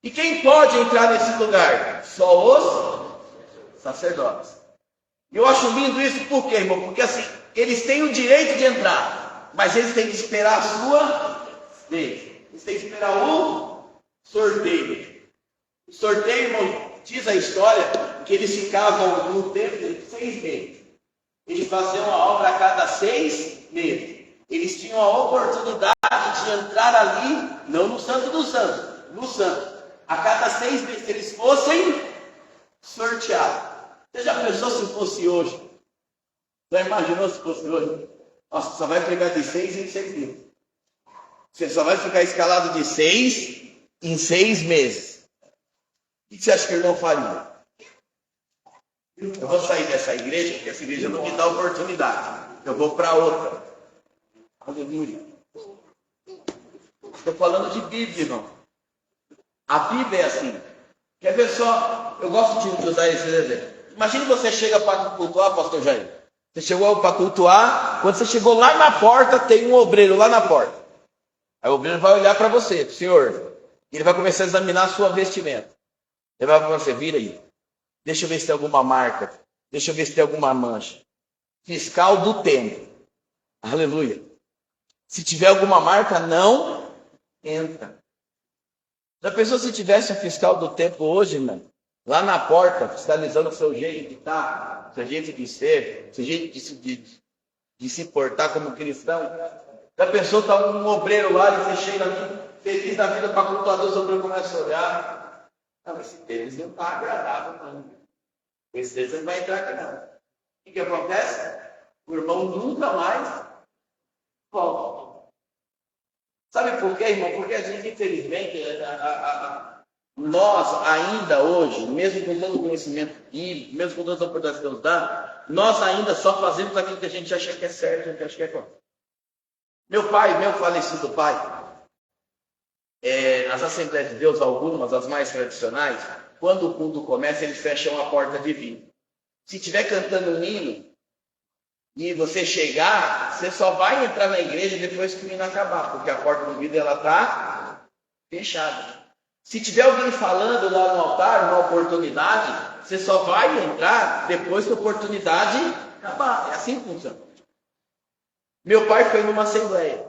E quem pode entrar nesse lugar? Só os sacerdotes. Eu acho lindo isso, por quê, irmão? Porque assim, eles têm o direito de entrar, mas eles têm que esperar a sua vez. Eles têm que esperar o sorteio. O sorteio, irmão, diz a história que eles ficavam no templo 6 meses. Eles faziam a obra a cada 6 meses. Eles tinham a oportunidade de entrar ali, não no Santo dos Santos, no Santo. A cada 6 meses, se eles fossem sorteados. Você já pensou se fosse hoje? Já imaginou se fosse hoje? Nossa, só vai pegar de 6 em 6 meses. Você só vai ficar escalado de 6 em 6 meses. O que você acha que ele não faria? Eu vou sair dessa igreja, porque essa igreja não me dá oportunidade. Eu vou para outra. Aleluia. Estou falando de Bíblia, irmão. A Bíblia é assim. Quer ver só? Eu gosto de usar esse exemplo. Imagine você chega para cultuar, pastor Jair. Você chegou para cultuar, quando você chegou lá na porta, tem um obreiro lá na porta. Aí o obreiro vai olhar para você, senhor. Ele vai começar a examinar a sua vestimenta. Ele vai falar para você, vira aí. Deixa eu ver se tem alguma marca. Deixa eu ver se tem alguma mancha. Fiscal do templo. Aleluia. Se tiver alguma marca, não entra. Já pensou se tivesse um fiscal do templo hoje, irmão? Lá na porta, fiscalizando o seu jeito de estar, seu jeito de ser, seu jeito de se portar como cristão. Já pensou estar um obreiro lá e você chega ali, feliz da vida para cultuar, o obreiro começa a olhar. Não, esse tênis não está agradável, não. Esse tênis não vai entrar aqui, não. O que acontece? O irmão nunca mais volta. Sabe por quê, irmão? Porque a gente, infelizmente, nós ainda hoje, mesmo com todo o conhecimento bíblico, mesmo com todas as oportunidades que Deus dá, nós ainda só fazemos aquilo que a gente acha que é certo, a gente acha que é correto. Meu pai, meu falecido pai, nas Assembleias de Deus, algumas, as mais tradicionais, quando o culto começa, eles fecham a porta de vidro. Se estiver cantando um hino, e você chegar, você só vai entrar na igreja depois que o hino acabar, porque a porta do vidro está fechada. Se tiver alguém falando lá no altar, uma oportunidade, você só vai entrar depois que a oportunidade acabar. É assim que funciona. Meu pai foi numa assembleia.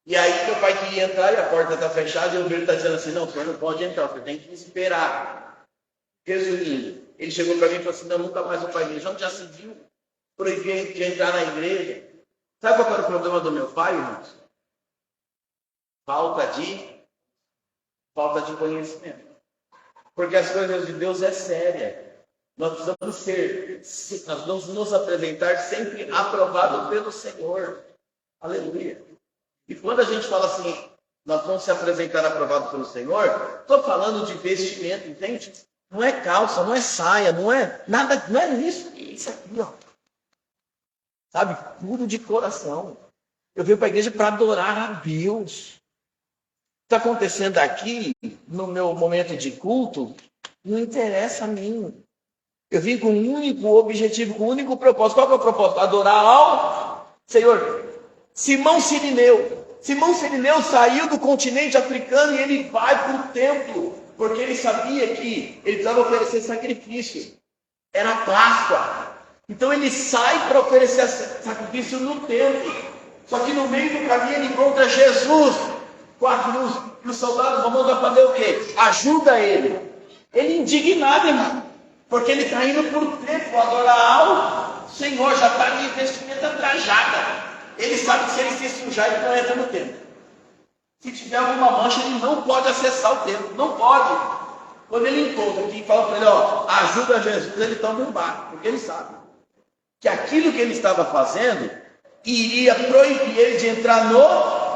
E aí meu pai queria entrar e a porta está fechada e o obreiro está dizendo assim, não, o senhor não pode entrar, você tem que esperar. Resumindo, ele chegou para mim e falou assim, não, nunca mais vou para a igreja. Já se viu proibir de entrar na igreja. Sabe qual era o problema do meu pai, irmãos? Falta de conhecimento. Porque as coisas de Deus é séria. Nós precisamos nos apresentar sempre aprovado pelo Senhor. Aleluia. E quando a gente fala assim, nós vamos se apresentar aprovado pelo Senhor, estou falando de vestimento, entende? Não é calça, não é saia, não é nada, não é isso. Isso aqui, ó. Sabe? Puro de coração. Eu venho para a igreja para adorar a Deus. Está acontecendo aqui, no meu momento de culto, não interessa a mim. Eu vim com um único objetivo, com um único propósito. Qual que é o propósito? Adorar ao Senhor. Simão Sirineu saiu do continente africano e ele vai para o templo, porque ele sabia que ele precisava oferecer sacrifício. Era Páscoa. Então ele sai para oferecer sacrifício no templo. Só que no meio do caminho ele encontra Jesus com a cruz. E os soldados vão mandar fazer o quê? Ajuda ele. Ele indignado, irmão. Porque ele está indo para o templo adorar ao Senhor. Já está em vestimenta trajada. Ele sabe que se ele se sujar, ele não entra no templo. Se tiver alguma mancha, ele não pode acessar o templo. Não pode. Quando ele encontra aqui e fala para ele, ó, ajuda Jesus, ele toma um barco. Porque ele sabe que aquilo que ele estava fazendo iria proibir ele de entrar no...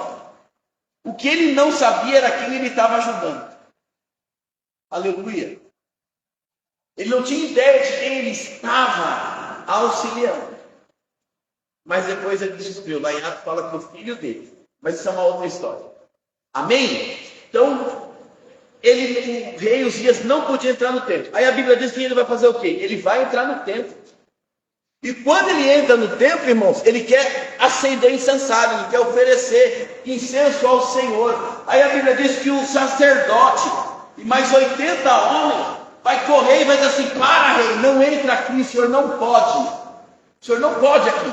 O que ele não sabia era quem ele estava ajudando. Aleluia. Ele não tinha ideia de quem ele estava auxiliando. Mas depois ele descobriu. Lá em Atos fala que o filho dele Mas isso é uma outra história. Amém? Então, o rei Uzias não podia entrar no templo. Aí a Bíblia diz que ele vai fazer o quê? Ele vai entrar no templo. E quando ele entra no templo, irmãos, ele quer acender incensário, ele quer oferecer incenso ao Senhor. Aí a Bíblia diz que o sacerdote e mais 80 homens vai correr e vai dizer assim: para, rei, não entra aqui, o senhor não pode. O senhor não pode aqui.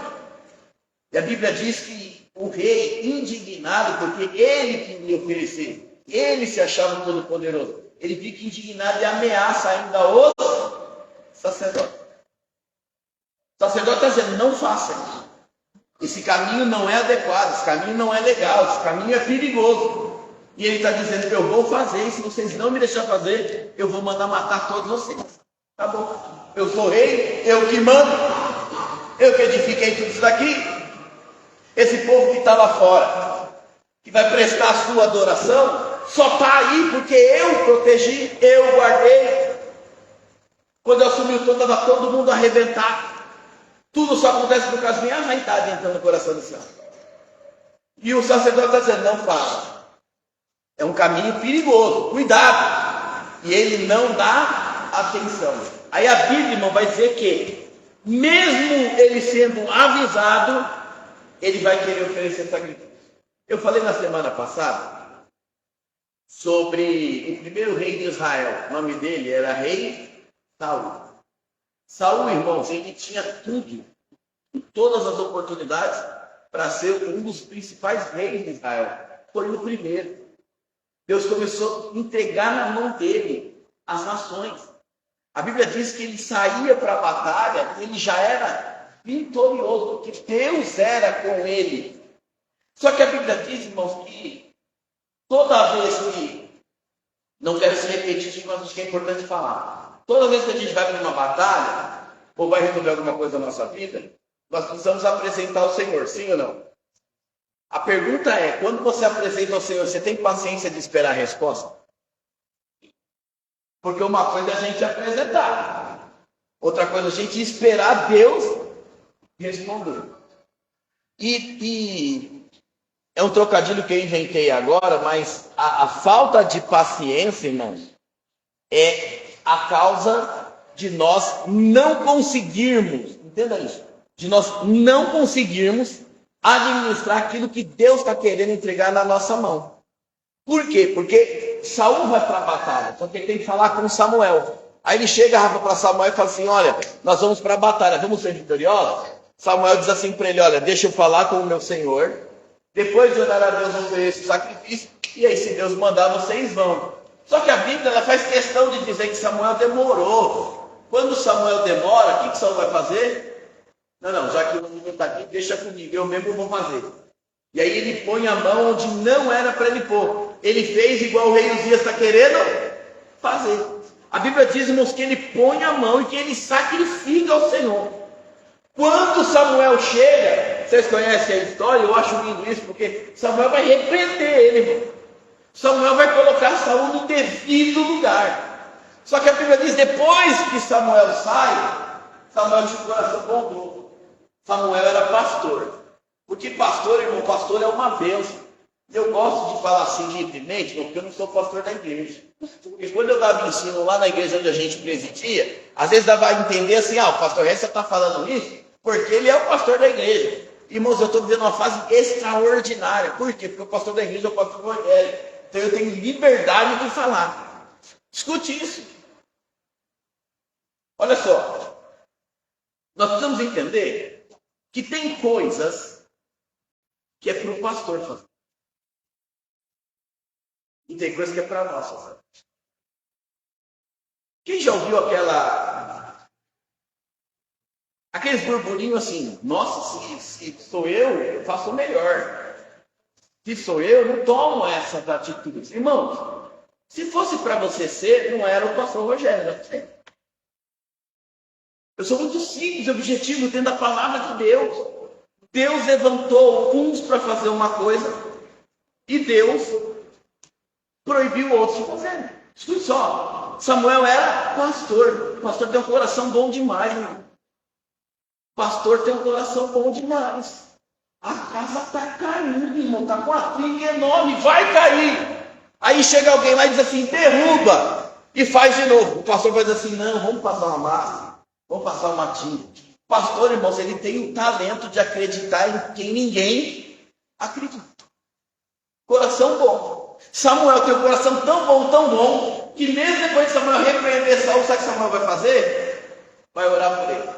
E a Bíblia diz que o rei, indignado, porque ele queria oferecer, ele se achava todo poderoso, ele fica indignado e ameaça ainda o sacerdote. O sacerdote está dizendo: não faça isso. Esse caminho não é adequado, esse caminho não é legal, esse caminho é perigoso. E ele está dizendo: eu vou fazer, e se vocês não me deixarem fazer, eu vou mandar matar todos vocês. Tá bom. Eu sou rei, eu que mando, eu que edifiquei tudo isso daqui. Esse povo que está lá fora, que vai prestar a sua adoração, só está aí porque eu protegi, eu guardei. Quando eu assumi o trono, estava todo mundo arrebentado. Tudo só acontece por causa da minha vaidade entrando no coração do Senhor. E o sacerdote está dizendo: não faça. É um caminho perigoso, cuidado. E ele não dá atenção. Aí a Bíblia, irmão, vai dizer que, mesmo ele sendo avisado, ele vai querer oferecer sacrifício. Eu falei na semana passada sobre o primeiro rei de Israel. O nome dele era rei Saul. Saul, irmãos, ele tinha tudo, todas as oportunidades para ser um dos principais reis de Israel. Foi o primeiro. Deus começou a entregar na mão dele as nações. A Bíblia diz que ele saía para a batalha, ele já era vitorioso, porque Deus era com ele. Só que a Bíblia diz, irmãos, que toda vez que, não quero ser repetitivo, mas acho que é importante falar, toda vez que a gente vai para uma batalha, ou vai resolver alguma coisa na nossa vida, nós precisamos apresentar ao Senhor, sim ou não? A pergunta é: quando você apresenta ao Senhor, você tem paciência de esperar a resposta? Porque uma coisa é a gente apresentar, outra coisa é a gente esperar Deus responder. E é um trocadilho que eu inventei agora, mas a falta de paciência, irmãos, é a causa de nós não conseguirmos, entenda isso, de nós não conseguirmos administrar aquilo que Deus está querendo entregar na nossa mão. Por quê? Porque Saul vai para a batalha, só que ele tem que falar com Samuel. Aí ele chega para Samuel e fala assim: olha, nós vamos para a batalha, vamos ser vitoriosos? Samuel diz assim para ele: olha, deixa eu falar com o meu Senhor, depois de orar a Deus, vamos ver esse sacrifício, e aí se Deus mandar, vocês vão. Só que a Bíblia ela faz questão de dizer que Samuel demorou. Quando Samuel demora, o que Saul vai fazer? Não, já que o menino está aqui, deixa comigo, eu mesmo vou fazer. E aí ele põe a mão onde não era para ele pôr. Ele fez igual o rei Uzias está querendo fazer. A Bíblia diz, irmãos, que ele põe a mão e que ele sacrifica ao Senhor. Quando Samuel chega, vocês conhecem a história, eu acho lindo isso, porque Samuel vai repreender ele, irmão. Samuel vai colocar Saul no devido lugar. Só que a Bíblia diz, depois que Samuel sai, Samuel tinha um coração bondoso. Samuel era pastor. Porque pastor, irmão, pastor é uma bênção. Eu gosto de falar assim livremente, porque eu não sou pastor da igreja. Porque quando eu dava ensino lá na igreja onde a gente presidia, às vezes dava a entender assim: o pastor Ressa está falando isso porque ele é o pastor da igreja. Irmãos, eu estou vivendo uma fase extraordinária. Por quê? Porque o pastor da igreja é o pastor evangélico. Então eu tenho liberdade de falar. Escute isso. Olha só. Nós precisamos entender que tem coisas que é para o pastor fazer. E tem coisas que é para nós fazer. Quem já ouviu aqueles burburinhos assim: nossa, se sou eu faço melhor. Se sou eu, não tomo essas atitudes. Irmãos, se fosse para você ser, não era o pastor Rogério, era você. Eu sou muito simples, objetivo dentro da palavra de Deus. Deus levantou uns para fazer uma coisa e Deus proibiu outros de fazer. Escute só, Samuel era pastor. O pastor tem um coração bom demais, irmão. O pastor tem um coração bom demais. A casa está caindo, irmão, está com uma trinca enorme, vai cair. Aí chega alguém lá e diz assim, derruba, e faz de novo. O pastor vai dizer assim, não, vamos passar uma massa, vamos passar uma tinta. O pastor, irmãos, ele tem o talento de acreditar em quem ninguém acredita. Coração bom. Samuel tem um coração tão bom, que mesmo depois de Samuel repreender Saul, sabe o que Samuel vai fazer? Vai orar por ele.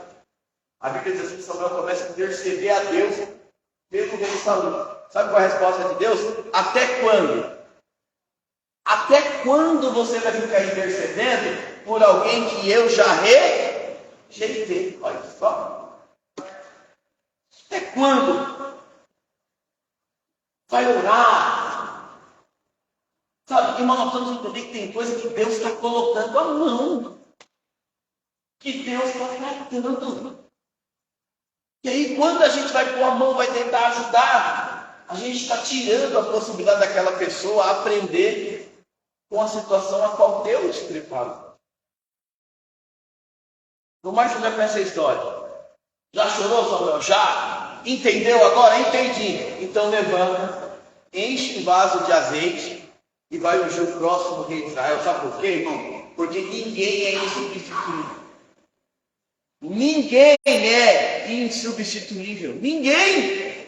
A Bíblia diz assim que Samuel começa a interceder a Deus pelo rei Saul. Sabe qual é a resposta de Deus? Até quando? Até quando você vai ficar intercedendo por alguém que eu já rejeitei? Olha só. Até quando? Vai orar. Sabe, irmão, nós temos que entender que tem coisa que Deus está colocando a mão. Que Deus está tratando. E aí, quando a gente vai pôr a mão, vai tentar ajudar, a gente está tirando a possibilidade daquela pessoa aprender com a situação a qual Deus preparou. O Márcio já conhece a história. Já chorou, Samuel? Já? Entendeu agora? Entendi. Então levanta, enche um vaso de azeite e vai ungir o próximo rei de Israel. Sabe por quê, irmão? Porque ninguém é insubstituível. Ninguém é insubstituível. Ninguém.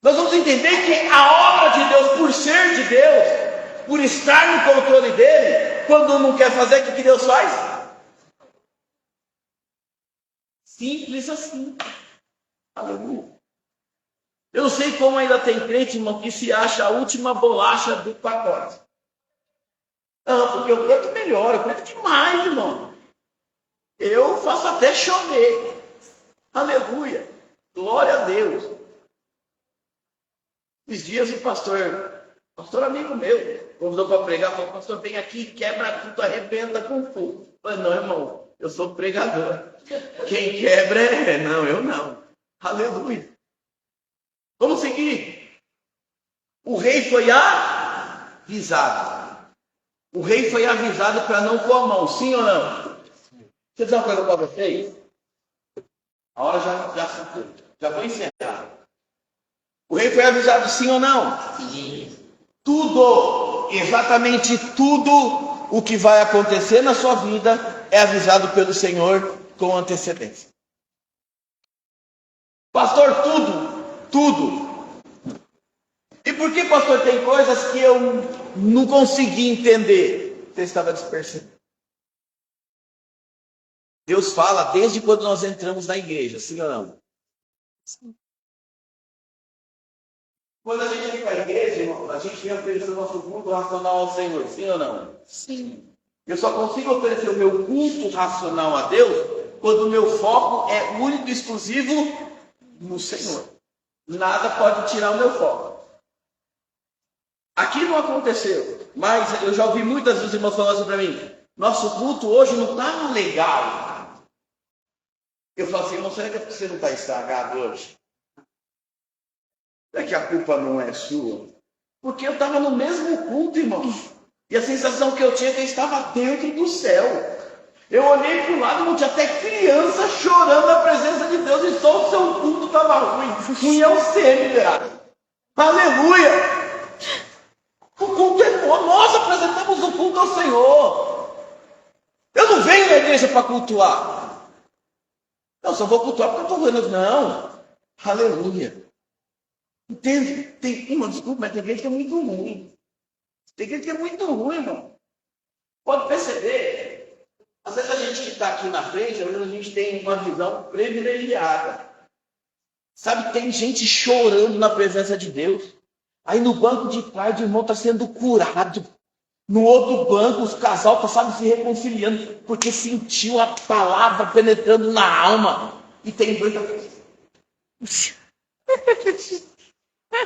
Nós vamos entender que a obra de Deus, por ser de Deus, por estar no controle dele, quando não quer fazer, o que Deus faz? Simples assim. Aleluia. Eu não sei como ainda tem crente, irmão, que se acha a última bolacha do pacote. Não, porque eu canto melhor, eu canto demais, irmão. Eu faço até chover. Aleluia. Glória a Deus. Esses dias o pastor amigo meu, convidou para pregar, falou, pastor, vem aqui, quebra tudo, arrebenta com fogo. Eu falei, não, irmão, eu sou pregador. Quem quebra é, não, eu não. Aleluia. Vamos seguir. O rei foi avisado. O rei foi avisado para não pôr a mão, sim ou não? Deixa eu dizer uma coisa para vocês. A hora já foi encerrada. O rei foi avisado sim ou não? Sim. Tudo, exatamente tudo o que vai acontecer na sua vida é avisado pelo Senhor com antecedência. Pastor, tudo. E por que, pastor, tem coisas que eu não consegui entender? Você estava despercebendo. Deus fala desde quando nós entramos na igreja, sim ou não? Sim. Quando a gente vem para a igreja, irmão, a gente vem oferecer o nosso culto racional ao Senhor, sim ou não? Sim. Eu só consigo oferecer o meu culto racional a Deus quando o meu foco é único e exclusivo no Senhor. Nada pode tirar o meu foco. Aqui não aconteceu, mas eu já ouvi muitas vezes irmãos falando assim para mim, nosso culto hoje não está legal. Eu falo assim, irmão, será que você não está estragado hoje? Será que a culpa não é sua? Porque eu estava no mesmo culto, irmão. E a sensação que eu tinha é que eu estava dentro do céu. Eu olhei para o lado, não tinha até criança chorando na presença de Deus e só o seu culto estava ruim. Ruim é o ser, miserável. Aleluia! O culto é bom. Nós apresentamos o culto ao Senhor. Eu não venho na igreja para cultuar. Eu só vou cultuar porque eu estou vendo. Não. Aleluia. Entende? Desculpa, mas tem gente que é muito ruim. Tem gente que é muito ruim, irmão. Pode perceber. Às vezes a gente que está aqui na frente, às vezes a gente tem uma visão privilegiada. Sabe, tem gente chorando na presença de Deus. Aí no banco de trás o irmão está sendo curado. No outro banco os casal estão, sabe, se reconciliando. Porque sentiu a palavra penetrando na alma. E tem dois...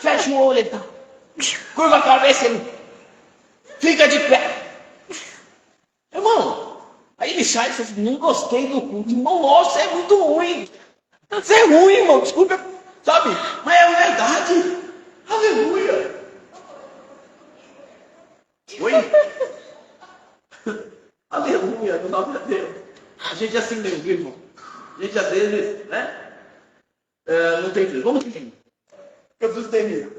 Fecha o olho, então. Curva a cabeça, ele fica de pé. Irmão, aí ele sai e fala assim, não gostei do culto. Irmão, nossa, é muito ruim. Você é ruim, irmão, desculpa. Sabe, mas é verdade. Aleluia. Oi? Aleluia, no nome de Deus. A gente é assim mesmo, irmão. A gente às vezes, né? Não tem filho. Vamos entender. Jesus termina.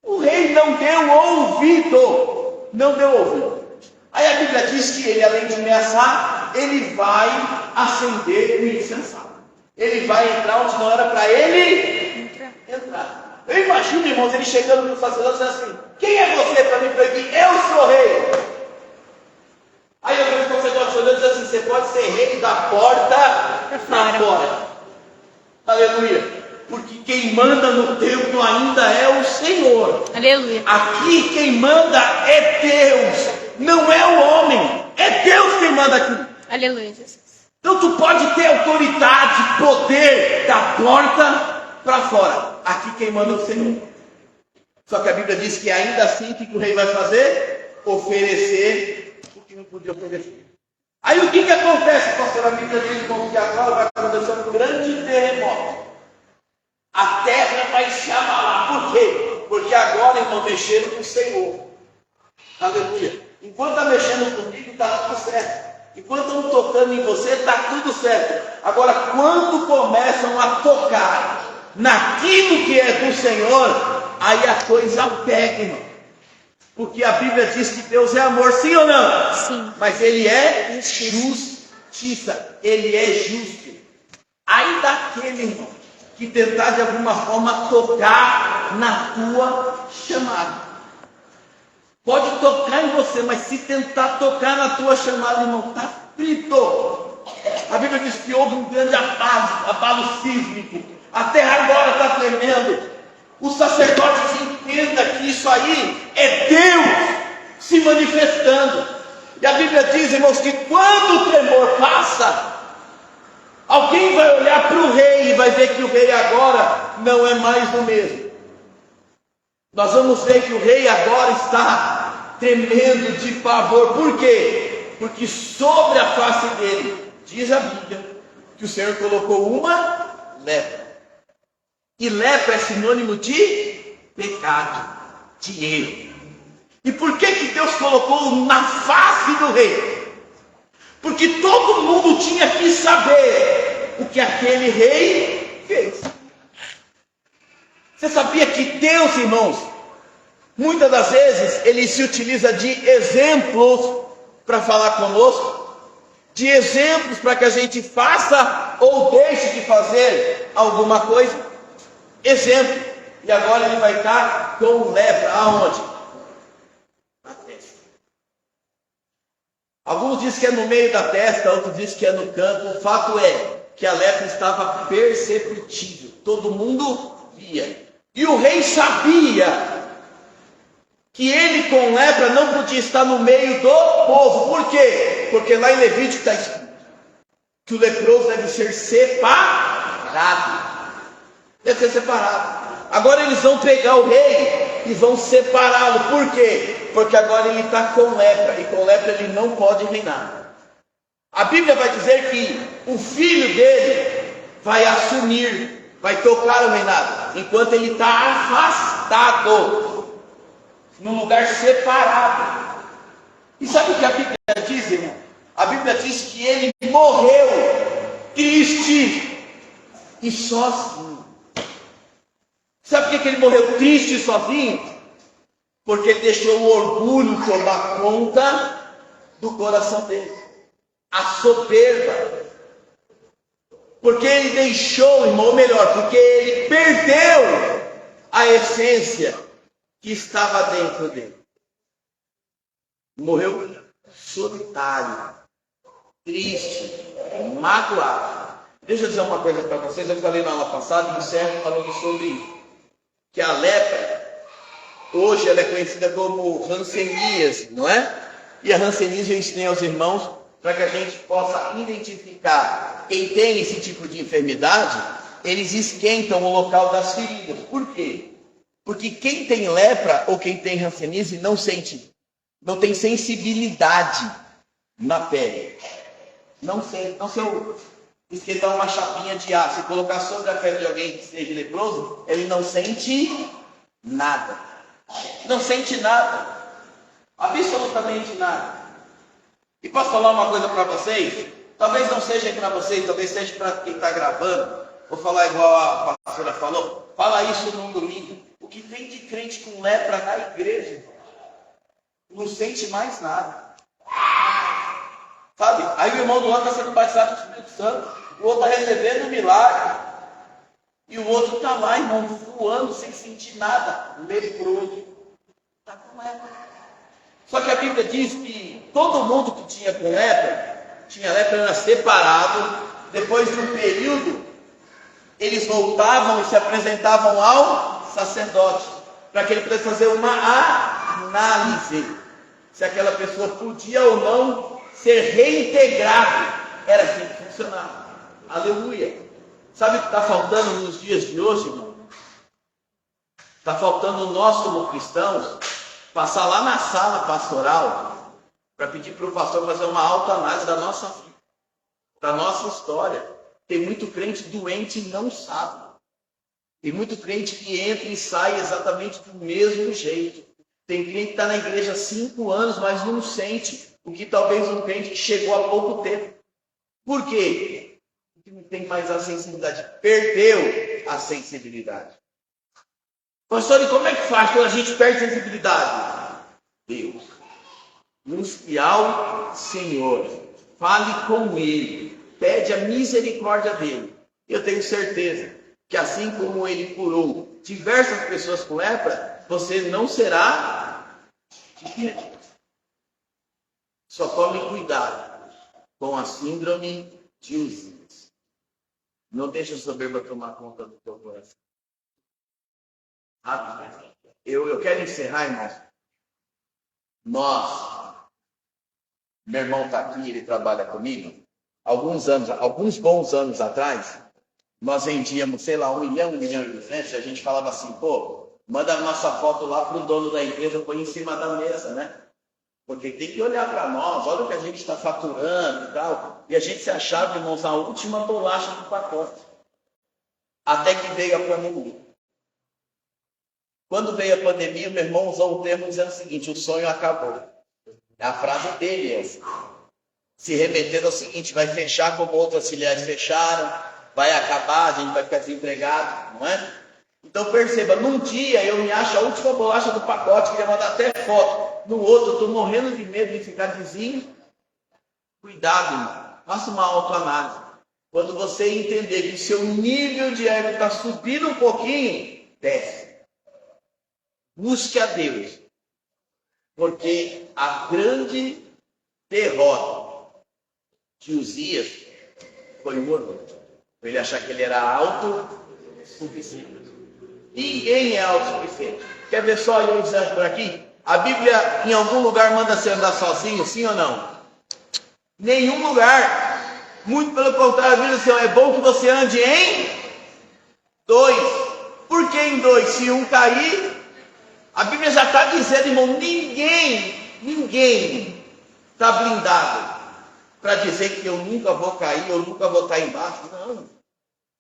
O rei não deu ouvido. Não deu ouvido. Aí a Bíblia diz que ele, além de ameaçar, ele vai acender o incensário. Ele vai entrar onde não era para ele entrar. Eu imagino, irmãos, ele chegando no sacerdote e dizendo assim: quem é você para me proibir? Eu sou rei. Aí eu vejo o sacerdote olhando e diz assim: você pode ser rei da porta para fora. Aleluia. Porque quem manda no templo ainda é o Senhor. Aleluia. Aqui quem manda é Deus, não é o homem. É Deus quem manda aqui. Aleluia, Jesus. Então tu pode ter autoridade, poder da porta para fora. Aqui quem manda é o Senhor. Só que a Bíblia diz que ainda assim o que o rei vai fazer? Oferecer o que não podia oferecer. Aí o que acontece, pastor? A Bíblia diz que agora vai acontecer um grande terremoto. A terra vai se abalar. Por quê? Porque agora, irmão, mexendo com o Senhor. Aleluia. Enquanto está mexendo comigo, está tudo certo. Enquanto estão tocando em você, está tudo certo. Agora, quando começam a tocar naquilo que é do Senhor, aí a coisa pega, irmão. Porque a Bíblia diz que Deus é amor, sim ou não? Sim. Mas Ele é justiça. Ele é justo. Aí daquele, irmão, que tentar de alguma forma tocar na tua chamada. Pode tocar em você, mas se tentar tocar na tua chamada, irmão, está frito. A Bíblia diz que houve um grande abalo sísmico. A terra agora está tremendo. Os sacerdotes entendam que isso aí é Deus se manifestando. E a Bíblia diz, irmãos, que quando o tremor passa, alguém vai olhar para o rei e vai ver que o rei agora não é mais o mesmo. Nós vamos ver que o rei agora está tremendo de pavor. Por quê? Porque sobre a face dele, diz a Bíblia, que o Senhor colocou uma lepra. E lepra é sinônimo de pecado, de erro. E por que Deus colocou na face do rei? Porque todo mundo tinha que saber o que aquele rei fez. Você sabia que Deus, irmãos, muitas das vezes Ele se utiliza de exemplos para falar conosco, de exemplos para que a gente faça ou deixe de fazer alguma coisa. Exemplo. E agora ele vai estar com lepra. Aonde? Na testa. Alguns dizem que é no meio da testa, outros dizem que é no canto. O fato é que a lepra estava perceptível. Todo mundo via. E o rei sabia que ele com lepra não podia estar no meio do povo. Por quê? Porque lá em Levítico está escrito que o leproso deve ser separado. Deve ser separado. Agora eles vão pegar o rei e vão separá-lo. Por quê? Porque agora ele está com lepra. E com lepra ele não pode reinar. A Bíblia vai dizer que o filho dele vai assumir, vai tocar o reinado, enquanto ele está afastado, num lugar separado. E sabe o que a Bíblia diz, irmão? A Bíblia diz que ele morreu triste e sozinho. Sabe por que ele morreu triste e sozinho? Porque ele deixou o orgulho tomar conta do coração dele. A soberba. Porque ele deixou, irmão, ou melhor, porque ele perdeu a essência que estava dentro dele. Morreu solitário, triste, magoado. Deixa eu dizer uma coisa para vocês. Eu falei na aula passada e encerro falando sobre isso. Que a lepra, hoje ela é conhecida como hanseníase, não é? E a hanseníase eu ensinei aos irmãos para que a gente possa identificar quem tem esse tipo de enfermidade. Eles esquentam o local das feridas. Por quê? Porque quem tem lepra ou quem tem hanseníase não sente, não tem sensibilidade na pele. Não sente. Então se eu esquentar uma chapinha de aço e colocar sobre a pele de alguém que esteja leproso, ele não sente nada. Não sente nada. Absolutamente nada. E posso falar uma coisa para vocês? Talvez não seja para vocês, talvez seja para quem está gravando. Vou falar igual a pastora falou. Fala isso num domingo. que tem de crente com lepra na igreja, irmão, não sente mais nada. Sabe? Aí o irmão do outro está sendo batizado com o Espírito Santo, o outro está recebendo um milagre, e o outro está lá, irmão, voando sem sentir nada, leproso. Está com lepra. Só que a Bíblia diz que todo mundo que tinha lepra era separado. Depois de um período, eles voltavam e se apresentavam ao sacerdote, para que ele pudesse fazer uma análise, se aquela pessoa podia ou não ser reintegrada. Era assim que funcionava. Aleluia. Sabe o que está faltando nos dias de hoje, irmão? Está faltando nós, como cristãos, passar lá na sala pastoral para pedir para o pastor fazer uma autoanálise da nossa vida, da nossa história. Tem muito crente doente e não sabe. Tem muito crente que entra e sai exatamente do mesmo jeito. Tem crente que está na igreja há 5 anos, mas não sente o que talvez um crente que chegou há pouco tempo. Por quê? Porque não tem mais a sensibilidade. Perdeu a sensibilidade. Pastor, e como é que faz quando a gente perde a sensibilidade? Deus. Busque ao Senhor. Fale com Ele. Pede a misericórdia dEle. Eu tenho certeza que assim como Ele curou diversas pessoas com lepra, você não será diferente. Só tome cuidado com a síndrome de Uzias. Não deixe a soberba tomar conta do teu coração. Eu quero encerrar, irmãos. Meu irmão está aqui, ele trabalha comigo. Alguns bons anos atrás, nós vendíamos, 1 milhão de presentes. A gente falava assim, manda a nossa foto lá para o dono da empresa, põe em cima da mesa, né? Porque tem que olhar para nós, olha o que a gente está faturando e tal. E a gente se achava, irmãos, a última bolacha do pacote. Até que veio a pandemia. Quando veio a pandemia, o meu irmão usou o termo dizendo o seguinte: o sonho acabou. A frase dele é essa. Se remetendo ao seguinte: vai fechar como outras filiais fecharam, vai acabar, a gente vai ficar desempregado, não é? Então perceba, num dia eu me acho a última bolacha do pacote, queria mandar até foto. No outro, eu estou morrendo de medo de ficar vizinho. Cuidado, irmão. Faça uma autoanálise. Quando você entender que o seu nível de ego está subindo um pouquinho, desce. Busque a Deus. Porque a grande derrota de Uzias foi o orgulho. Ele achar que ele era autossuficiente. Ninguém é autossuficiente. Quer ver só eu dizendo por aqui? A Bíblia em algum lugar manda você andar sozinho, sim ou não? Nenhum lugar. Muito pelo contrário, a Bíblia diz assim: é bom que você ande em 2. Por que em 2? Se um cair, a Bíblia já está dizendo, irmão, ninguém está blindado para dizer que eu nunca vou cair, eu nunca vou estar embaixo. Não.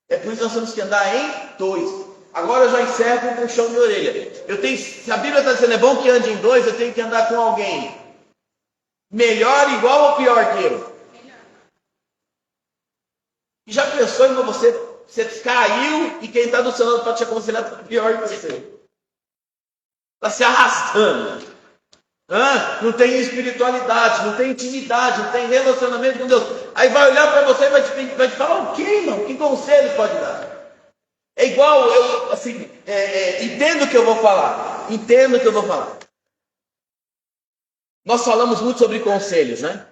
É por isso que nós temos que andar em 2. Agora eu já encerro com um puxão de orelha. Se a Bíblia está dizendo é bom que ande em 2, eu tenho que andar com alguém melhor, igual ou pior que eu. E já pensou em você caiu e quem está do seu lado pode te aconselhar está pior que você? Está se arrastando. Não tem espiritualidade, não tem intimidade, não tem relacionamento com Deus. Aí vai olhar para você e vai te falar o quê, irmão? Que conselho pode dar? É igual, entendo o que eu vou falar. Nós falamos muito sobre conselhos, né?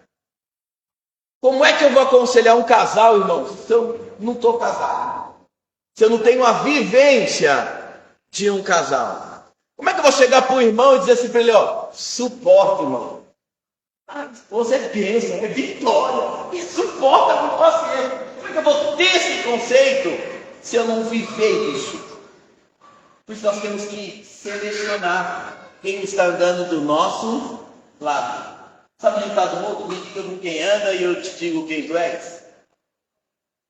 Como é que eu vou aconselhar um casal, irmão, se eu não estou casado? Se eu não tenho a vivência de um casal? Como é que eu vou chegar para o irmão e dizer assim para ele, suporta, irmão. A esposa é bênção, é vitória. E suporta com você. Como é que eu vou ter esse conceito se eu não viver isso? Por isso nós temos que selecionar quem está andando do nosso lado. Sabe o ditado outro? Me diga com quem anda e eu te digo quem tu és.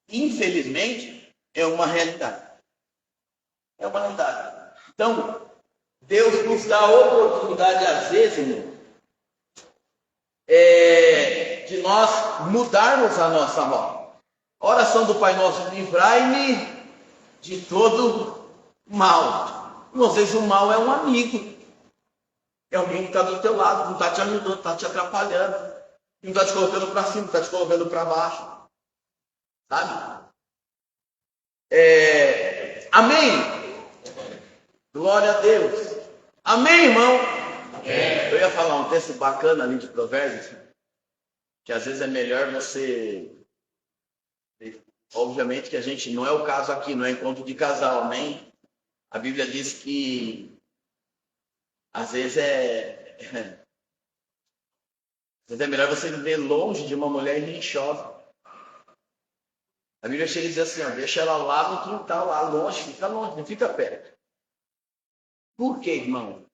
Infelizmente, é uma realidade. Então, Deus nos dá a oportunidade, às vezes, irmão, de nós mudarmos a nossa rota. A oração do Pai Nosso: livrai-me de todo mal. Às vezes o mal é um amigo. É alguém que está do teu lado, não está te ajudando, está te atrapalhando. Não está te colocando para cima, está te colocando para baixo. Sabe? Amém? Glória a Deus. Amém, irmão? Amém. Eu ia falar um texto bacana ali de Provérbios, que às vezes é melhor você... Obviamente que a gente, não é o caso aqui, não é encontro de casal, amém? A Bíblia diz que às vezes é melhor você viver longe de uma mulher rinchosa. A Bíblia chega e diz assim, ó, deixa ela lá no quintal, lá longe, não fica perto. Por quê, irmão?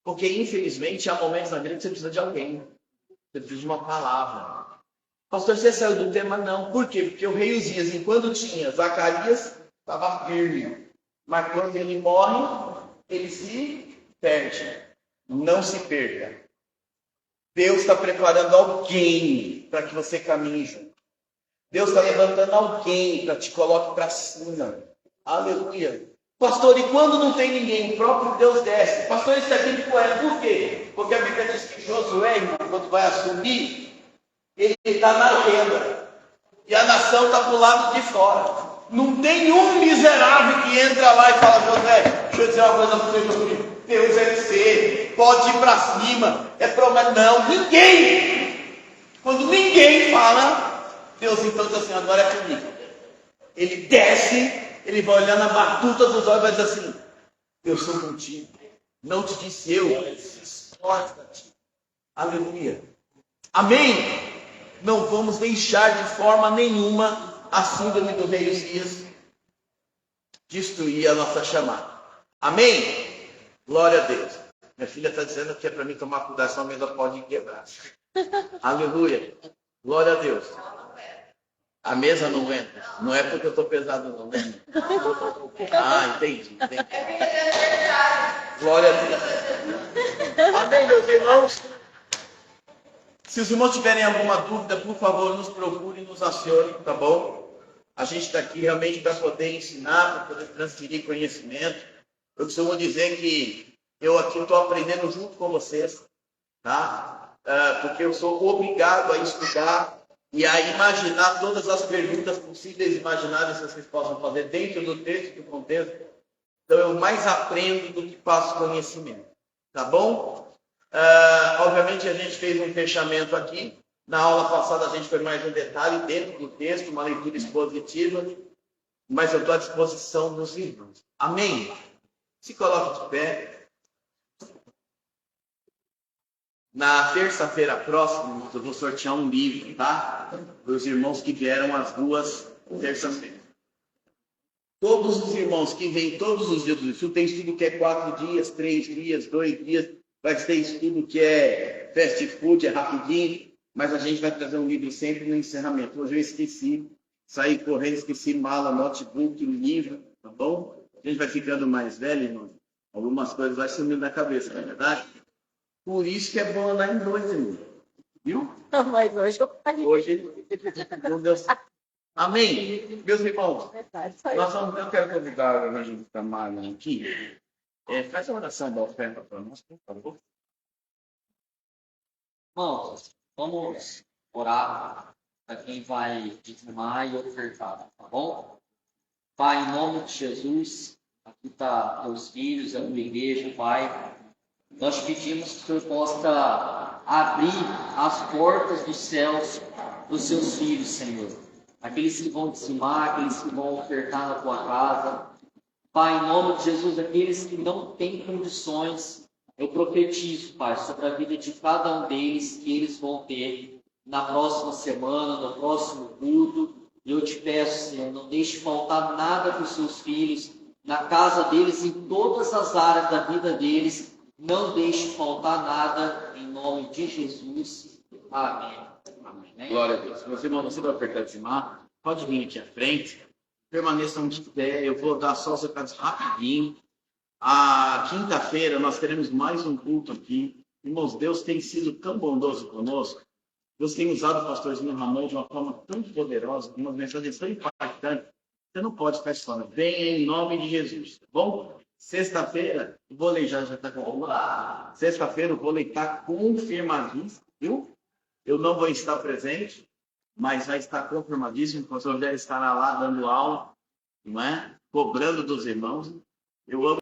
Porque, infelizmente, há momentos na vida que você precisa de alguém. Você precisa de uma palavra. Pastor, você saiu do tema? Não. Por quê? Porque o rei Uzias, enquanto tinha Zacarias, estava firme. Mas quando ele morre, ele se perde. Não se perca. Deus está preparando alguém para que você caminhe junto. Deus está levantando alguém para te coloque para cima. Aleluia. Pastor, e quando não tem ninguém, o próprio Deus desce. Pastor, isso é bíblico, por quê? Porque a Bíblia diz que Josué, quando vai assumir, ele está na tenda. E a nação está do lado de fora. Não tem um miserável que entra lá e fala, Josué, deixa eu dizer uma coisa para você, Josué. Deus é você, pode ir para cima. É promessa. Não, ninguém. Quando ninguém fala, Deus então diz assim, agora é comigo. Ele desce, ele vai olhar na batuta dos olhos e vai dizer assim, eu sou contigo. Não te disse eu, esforça-te. Aleluia. Amém? Não vamos deixar de forma nenhuma a síndrome do rei Uzias destruir a nossa chamada. Amém? Glória a Deus. Minha filha está dizendo que é para mim tomar cuidado, senão a mesa pode quebrar. Aleluia. Glória a Deus. A mesa não aguenta. Não é porque eu estou pesado, não. Né? Entendi. Glória a Deus. Amém, meus irmãos? Se os irmãos tiverem alguma dúvida, por favor, nos procurem, nos acione, tá bom? A gente está aqui realmente para poder ensinar, para poder transferir conhecimento. Eu costumo dizer que eu aqui estou aprendendo junto com vocês, tá? Porque eu sou obrigado a estudar e a imaginar todas as perguntas possíveis e imagináveis que vocês possam fazer dentro do texto, do contexto. Então eu mais aprendo do que passo conhecimento, tá bom? Obviamente a gente fez um fechamento aqui. Na aula passada a gente foi mais um detalhe dentro do texto, uma leitura expositiva, mas eu estou à disposição dos irmãos. Amém? Se coloque de pé. Na terça-feira próxima eu vou sortear um livro, tá? Para os irmãos que vieram às 2 terças-feiras. Todos os irmãos que vêm todos os dias do estudo, tem estudo que é 4 dias, 3 dias, 2 dias. Vai ter estudo que é fast food, é rapidinho, mas a gente vai trazer um livro sempre no encerramento. Hoje eu esqueci, saí correndo, esqueci mala, notebook, livro, tá bom? A gente vai ficando mais velho, irmão. Algumas coisas vai sumindo da cabeça, não é verdade? Por isso que é bom andar em 2, irmão. Viu? Não, mas hoje eu falei. Hoje, meu Deus. Amém? Meus irmãos, eu quero convidar a evangelista Tamara aqui. Faz a oração da oferta para nós, por favor. Irmãos, vamos orar para quem vai dizimar e ofertar, tá bom? Pai, em nome de Jesus, aqui está teus filhos, a tua igreja, Pai. Nós pedimos que o Senhor possa abrir as portas dos céus dos seus filhos, Senhor. Aqueles que vão dizimar, aqueles que vão ofertar na tua casa. Pai, em nome de Jesus, aqueles que não têm condições, eu profetizo, Pai, sobre a vida de cada um deles, que eles vão ter na próxima semana, no próximo culto. E eu te peço, Senhor, não deixe faltar nada para os seus filhos, na casa deles, em todas as áreas da vida deles. Não deixe faltar nada, em nome de Jesus. Amém. Amém. Glória a Deus. Meus irmãos, você vai ofertar dizimar? Pode vir aqui à frente. Permaneçam de pé, eu vou dar só os recados rapidinho. A quinta-feira nós teremos mais um culto aqui. Irmãos, Deus tem sido tão bondoso conosco. Deus tem usado o pastorzinho Ramon de uma forma tão poderosa, com uma mensagem tão impactante. Você não pode ficar de fora. Venha em nome de Jesus, tá bom? Sexta-feira, o vôlei já está confirmado. Sexta-feira o vôlei está confirmadíssimo, viu? Eu não vou estar presente, mas vai estar confirmadíssimo. O professor Rogério estará lá dando aula, não é? Cobrando dos irmãos. Eu amo